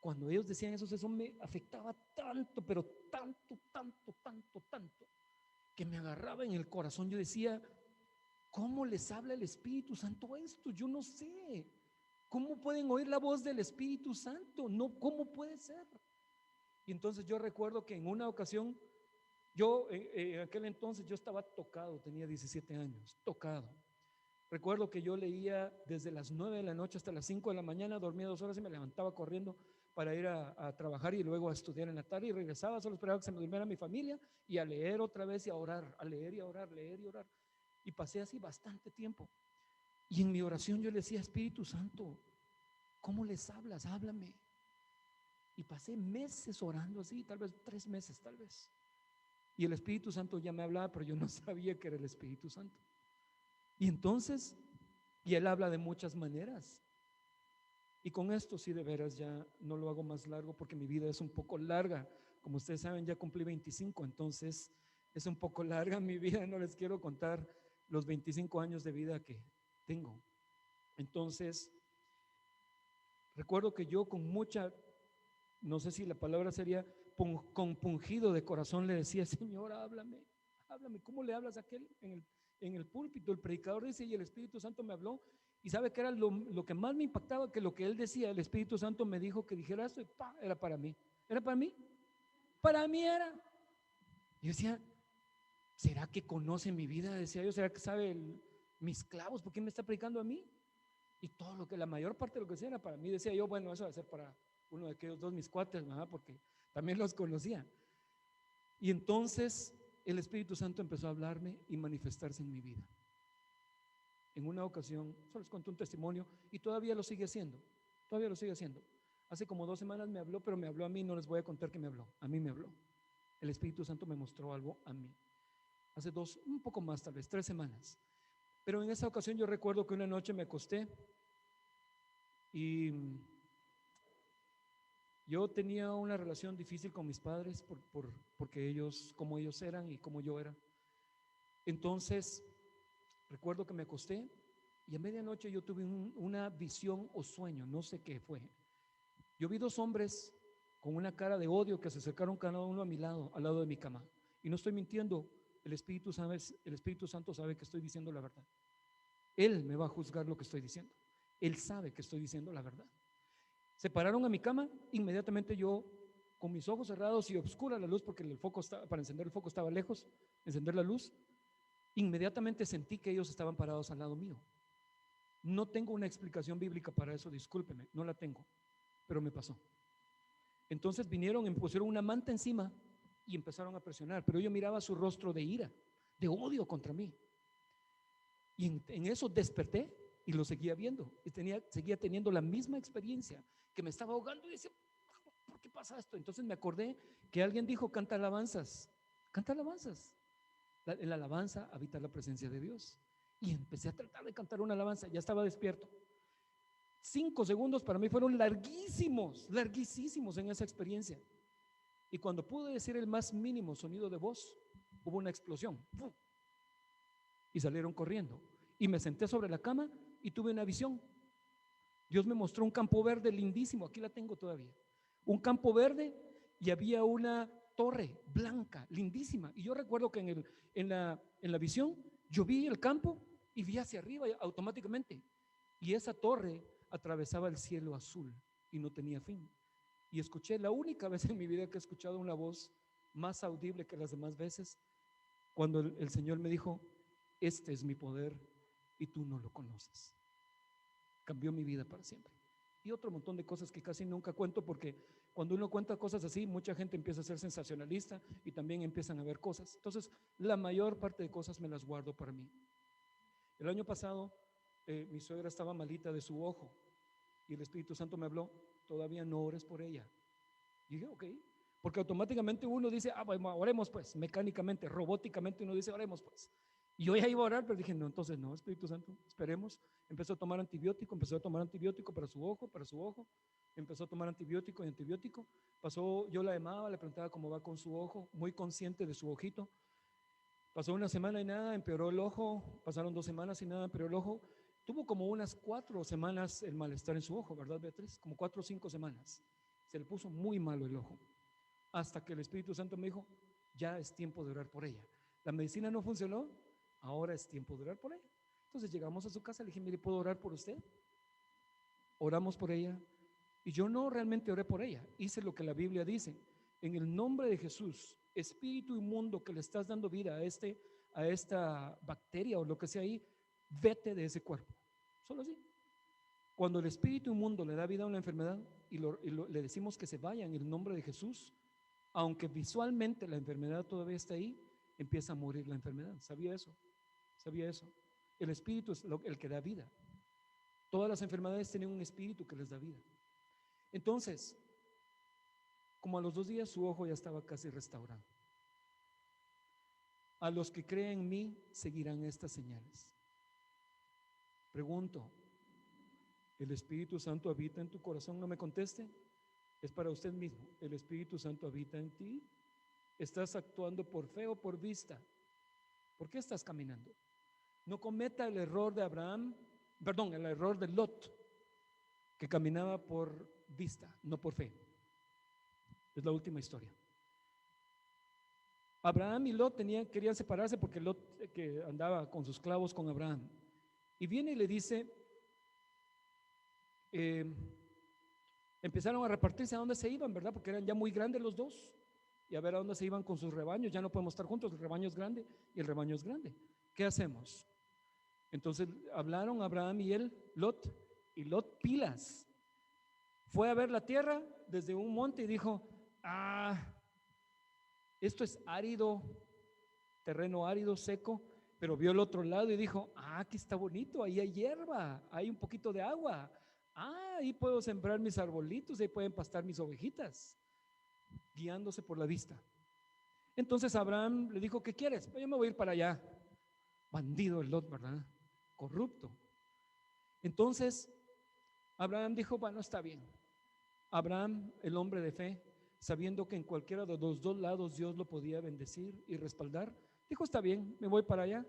cuando ellos decían eso me afectaba tanto, pero tanto, tanto, tanto, tanto, que me agarraba en el corazón. Yo decía, ¿cómo les habla el Espíritu Santo esto? Yo no sé. ¿Cómo pueden oír la voz del Espíritu Santo? No, ¿cómo puede ser? Y entonces yo recuerdo que en una ocasión, en aquel entonces yo estaba tocado, tenía 17 años, tocado. Recuerdo que yo leía desde las 9 de la noche hasta las 5 de la mañana, dormía 2 horas y me levantaba corriendo para ir a trabajar y luego a estudiar en la tarde, y regresaba, solo esperaba que se me durmiera mi familia y a leer otra vez y a orar, a leer y a orar, leer y orar. Y pasé así bastante tiempo. Y en mi oración yo le decía, Espíritu Santo, ¿cómo les hablas? Háblame. Y pasé meses orando así, tal vez 3 meses, tal vez. Y el Espíritu Santo ya me hablaba, pero yo no sabía que era el Espíritu Santo. Y entonces, y Él habla de muchas maneras. Y con esto sí, de veras, ya no lo hago más largo porque mi vida es un poco larga. Como ustedes saben, ya cumplí 25, entonces es un poco larga mi vida. No les quiero contar los 25 años de vida que tengo. Entonces, recuerdo que yo con mucha, no sé si la palabra sería compungido de corazón, le decía, Señor, háblame, háblame. ¿Cómo le hablas a aquel en el púlpito? El predicador dice, y el Espíritu Santo me habló. Y sabe que era lo que más me impactaba, que lo que él decía, el Espíritu Santo me dijo que dijera esto y ¡pah! Era para mí. ¿Era para mí? Para mí era. Yo decía, ¿será que conoce mi vida? Decía yo, ¿será que sabe mis clavos? ¿Por qué me está predicando a mí? Y todo lo que, la mayor parte de lo que decía era para mí. Decía yo, bueno, eso va a ser para uno de aquellos dos mis cuates, ¿verdad? Porque también los conocía. Y entonces el Espíritu Santo empezó a hablarme y manifestarse en mi vida. En una ocasión, solo les conté un testimonio y todavía lo sigue haciendo, todavía lo sigue haciendo. Hace como 2 semanas me habló, pero me habló a mí, no les voy a contar que me habló, a mí me habló. El Espíritu Santo me mostró algo a mí. Hace 2, un poco más tal vez, 3 semanas. Pero en esa ocasión yo recuerdo que una noche me acosté y yo tenía una relación difícil con mis padres porque ellos, como ellos eran y como yo era. Entonces, recuerdo que me acosté y a medianoche yo tuve una visión o sueño, no sé qué fue. Yo vi 2 hombres con una cara de odio que se acercaron cada uno a mi lado, al lado de mi cama. Y no estoy mintiendo, el Espíritu Santo sabe que estoy diciendo la verdad. Él me va a juzgar lo que estoy diciendo. Él sabe que estoy diciendo la verdad. Se pararon a mi cama, inmediatamente yo, con mis ojos cerrados y oscura la luz, porque para encender el foco estaba lejos, encender la luz, inmediatamente sentí que ellos estaban parados al lado mío. No tengo una explicación bíblica para eso, discúlpeme, no la tengo, pero me pasó. Entonces vinieron y me pusieron una manta encima y empezaron a presionar, pero yo miraba su rostro de ira, de odio contra mí. Y en eso desperté y lo seguía viendo y seguía teniendo la misma experiencia, que me estaba ahogando y decía, ¿por qué pasa esto? Entonces me acordé que alguien dijo, canta alabanzas, canta alabanzas. En la alabanza habita la presencia de Dios. Y empecé a tratar de cantar una alabanza, ya estaba despierto. 5 segundos para mí fueron larguísimos, larguísimos en esa experiencia. Y cuando pude decir el más mínimo sonido de voz, hubo una explosión. Y salieron corriendo. Y me senté sobre la cama y tuve una visión. Dios me mostró un campo verde lindísimo, aquí la tengo todavía. Un campo verde y había una torre blanca, lindísima. Y yo recuerdo que en la visión yo vi el campo y vi hacia arriba automáticamente. Y esa torre atravesaba el cielo azul y no tenía fin. Y escuché, la única vez en mi vida que he escuchado una voz más audible que las demás veces, cuando el Señor me dijo, este es mi poder y tú no lo conoces. Cambió mi vida para siempre. Y otro montón de cosas que casi nunca cuento, porque cuando uno cuenta cosas así, mucha gente empieza a ser sensacionalista y también empiezan a ver cosas. Entonces, la mayor parte de cosas me las guardo para mí. El año pasado, mi suegra estaba malita de su ojo y el Espíritu Santo me habló, todavía no ores por ella. Y dije, ok, porque automáticamente uno dice, bueno, oremos pues, mecánicamente, robóticamente uno dice, oremos pues. Y yo ya iba a orar, pero dije, no, entonces no, Espíritu Santo, esperemos. Empezó a tomar antibiótico para su ojo, empezó a tomar antibiótico y antibiótico. Pasó, yo la llamaba, le preguntaba cómo va con su ojo, muy consciente de su ojito. Pasó una semana y nada, empeoró el ojo, pasaron 2 semanas y nada, empeoró el ojo. Tuvo como unas 4 semanas el malestar en su ojo, ¿verdad, Beatriz? Como 4 o 5 semanas. Se le puso muy malo el ojo. Hasta que el Espíritu Santo me dijo, ya es tiempo de orar por ella. La medicina no funcionó, ahora es tiempo de orar por ella. Entonces llegamos a su casa, le dije, mire, ¿puedo orar por usted? Oramos por ella. Y yo no realmente oré por ella, hice lo que la Biblia dice. En el nombre de Jesús, espíritu inmundo que le estás dando vida a esta bacteria o lo que sea ahí, vete de ese cuerpo. Solo así. Cuando el espíritu inmundo le da vida a una enfermedad y le decimos que se vaya en el nombre de Jesús, aunque visualmente la enfermedad todavía está ahí, empieza a morir la enfermedad. ¿Sabía eso? ¿Sabía eso? El espíritu es el que da vida. Todas las enfermedades tienen un espíritu que les da vida. Entonces, como a los 2 días su ojo ya estaba casi restaurado. A los que creen en mí seguirán estas señales. Pregunto, ¿el Espíritu Santo habita en tu corazón? No me conteste. Es para usted mismo. ¿El Espíritu Santo habita en ti? ¿Estás actuando por fe o por vista? ¿Por qué estás caminando? No cometa el error de Abraham, perdón, el error de Lot, que caminaba por vista, no por fe. Es la última historia. Abraham y Lot querían separarse porque Lot que andaba con sus clavos con Abraham. Y viene y le dice, empezaron a repartirse a dónde se iban, ¿verdad? Porque eran ya muy grandes los dos. Y a ver a dónde se iban con sus rebaños. Ya no podemos estar juntos, el rebaño es grande y el rebaño es grande. ¿Qué hacemos? Entonces hablaron Abraham y él, Lot, y Lot pilas. Fue a ver la tierra desde un monte y dijo, esto es árido, terreno árido, seco, pero vio el otro lado y dijo, aquí está bonito, ahí hay hierba, hay un poquito de agua, ahí puedo sembrar mis arbolitos, ahí pueden pastar mis ovejitas, guiándose por la vista. Entonces Abraham le dijo, ¿qué quieres? Pues yo me voy a ir para allá. Bandido el Lot, ¿verdad? Corrupto. Entonces Abraham dijo, bueno, está bien. Abraham, el hombre de fe, sabiendo que en cualquiera de los 2 lados Dios lo podía bendecir y respaldar, dijo, está bien, me voy para allá.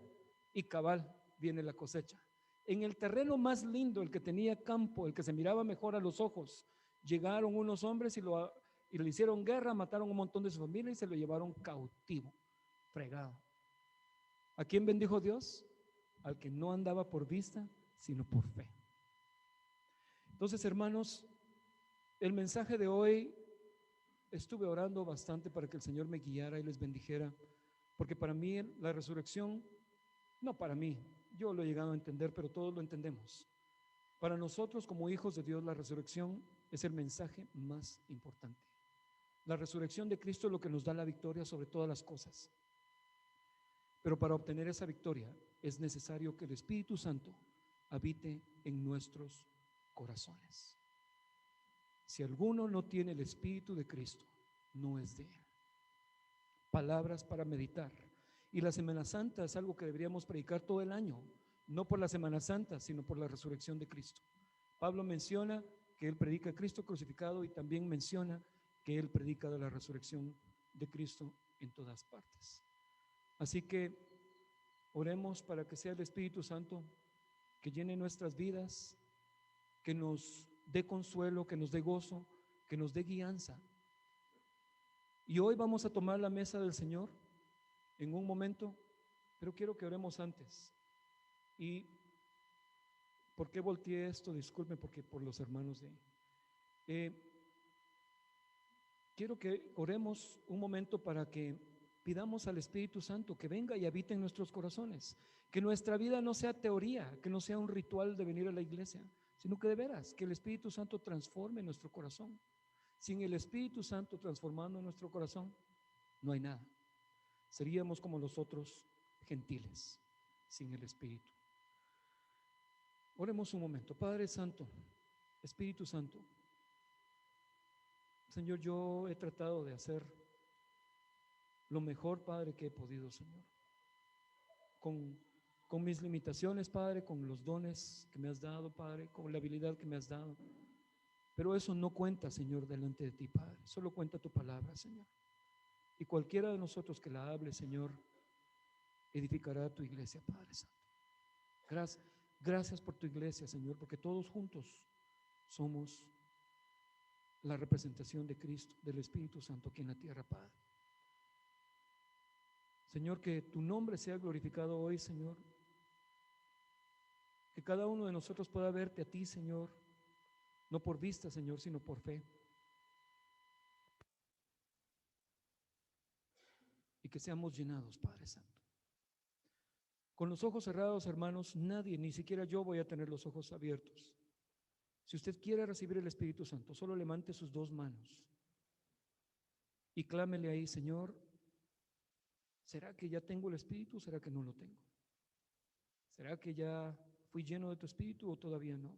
Y cabal, viene la cosecha. En el terreno más lindo, el que tenía campo, el que se miraba mejor a los ojos, llegaron unos hombres y le hicieron guerra, mataron un montón de su familia y se lo llevaron cautivo, fregado. ¿A quién bendijo Dios? Al que no andaba por vista, sino por fe. Entonces, hermanos, el mensaje de hoy, estuve orando bastante para que el Señor me guiara y les bendijera, porque para mí la resurrección, no para mí, yo lo he llegado a entender, pero todos lo entendemos. Para nosotros como hijos de Dios, la resurrección es el mensaje más importante. La resurrección de Cristo es lo que nos da la victoria sobre todas las cosas. Pero para obtener esa victoria es necesario que el Espíritu Santo habite en nuestros corazones. Si alguno no tiene el Espíritu de Cristo, no es de él. Palabras para meditar. Y la Semana Santa es algo que deberíamos predicar todo el año, no por la Semana Santa, sino por la resurrección de Cristo. Pablo menciona que él predica a Cristo crucificado y también menciona que él predica de la resurrección de Cristo en todas partes. Así que oremos para que sea el Espíritu Santo que llene nuestras vidas, que nos dé consuelo, que nos dé gozo, que nos dé guianza. Y hoy vamos a tomar la mesa del Señor en un momento, pero quiero que oremos antes. ¿Y por qué volteé esto? Disculpen, porque por los hermanos de... quiero que oremos un momento para que pidamos al Espíritu Santo que venga y habite en nuestros corazones, que nuestra vida no sea teoría, que no sea un ritual de venir a la iglesia, sino que de veras, que el Espíritu Santo transforme nuestro corazón. Sin el Espíritu Santo transformando nuestro corazón, no hay nada. Seríamos como los otros gentiles, sin el Espíritu. Oremos un momento. Padre Santo, Espíritu Santo, Señor, yo he tratado de hacer lo mejor, Padre, que he podido, Señor. Con mis limitaciones, Padre, con los dones que me has dado, Padre, con la habilidad que me has dado. Pero eso no cuenta, Señor, delante de ti, Padre. Solo cuenta tu palabra, Señor. Y cualquiera de nosotros que la hable, Señor, edificará tu iglesia, Padre Santo. Gracias por tu iglesia, Señor, porque todos juntos somos la representación de Cristo, del Espíritu Santo aquí en la tierra, Padre. Señor, que tu nombre sea glorificado hoy, Señor. Que cada uno de nosotros pueda verte a ti, Señor, no por vista, Señor, sino por fe. Y que seamos llenados, Padre Santo. Con los ojos cerrados, hermanos, nadie, ni siquiera yo, voy a tener los ojos abiertos. Si usted quiere recibir el Espíritu Santo, solo levante sus dos manos y clámele ahí: Señor, ¿será que ya tengo el Espíritu o será que no lo tengo? ¿Será que ya fui lleno de tu Espíritu o todavía no?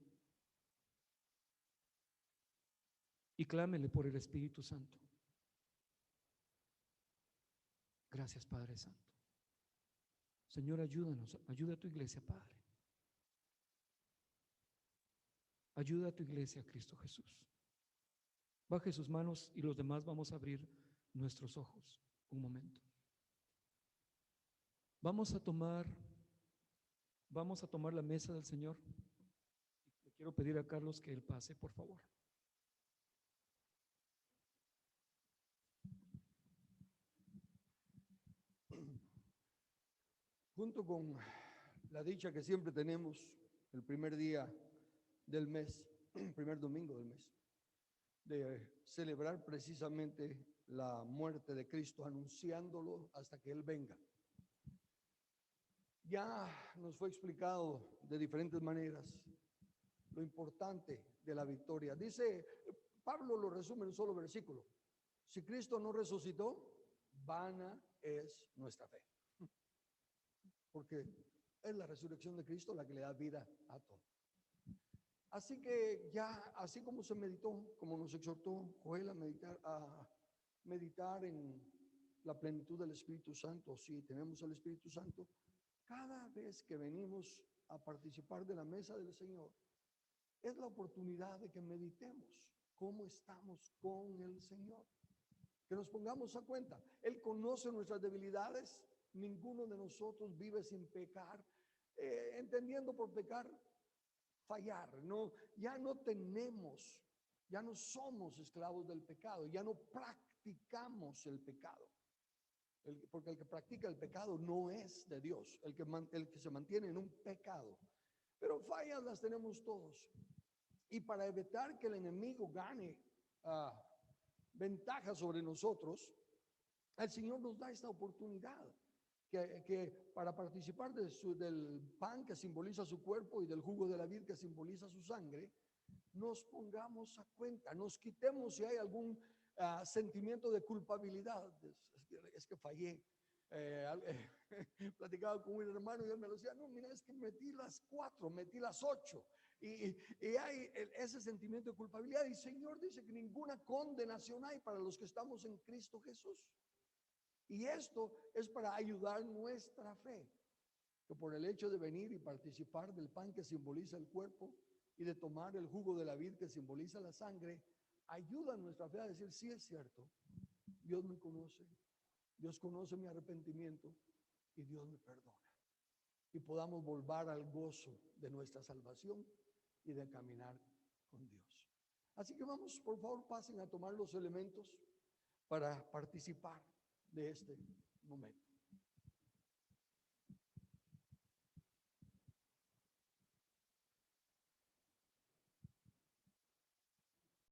Y clámele por el Espíritu Santo. Gracias, Padre Santo. Señor, ayúdanos, ayuda a tu iglesia, Padre. Ayuda a tu iglesia, Cristo Jesús. Baje sus manos y los demás vamos a abrir nuestros ojos un momento. Vamos a tomar la mesa del Señor. Le quiero pedir a Carlos que él pase, por favor. Junto con la dicha que siempre tenemos el primer día del mes, primer domingo del mes, de celebrar precisamente la muerte de Cristo, anunciándolo hasta que Él venga. Ya nos fue explicado de diferentes maneras lo importante de la victoria. Dice, Pablo lo resume en un solo versículo: si Cristo no resucitó, vana es nuestra fe. Porque es la resurrección de Cristo la que le da vida a todo. Así que ya, así como se meditó, como nos exhortó Joel a meditar en la plenitud del Espíritu Santo, sí, tenemos el Espíritu Santo, cada vez que venimos a participar de la mesa del Señor, es la oportunidad de que meditemos cómo estamos con el Señor, que nos pongamos a cuenta. Él conoce nuestras debilidades. Ninguno de nosotros vive sin pecar, entendiendo por pecar fallar. No, ya no somos esclavos del pecado, ya no practicamos el pecado. Porque el que practica el pecado no es de Dios, el que se mantiene en un pecado. Pero fallas las tenemos todos. Y para evitar que el enemigo gane ventaja sobre nosotros, el Señor nos da esta oportunidad. Que para participar del pan que simboliza su cuerpo y del jugo de la vid que simboliza su sangre, nos pongamos a cuenta, nos quitemos si hay algún sentimiento de culpabilidad. Es que fallé. Platicaba con un hermano y él me decía: no, mira, es que metí las 4, metí las 8. Y hay ese sentimiento de culpabilidad. Y el Señor dice que ninguna condenación hay para los que estamos en Cristo Jesús. Y esto es para ayudar nuestra fe, que por el hecho de venir y participar del pan que simboliza el cuerpo y de tomar el jugo de la vid que simboliza la sangre, ayuda a nuestra fe a decir: sí, es cierto, Dios me conoce, Dios conoce mi arrepentimiento y Dios me perdona. Y podamos volver al gozo de nuestra salvación y de caminar con Dios. Así que vamos, por favor, pasen a tomar los elementos para participar de este momento.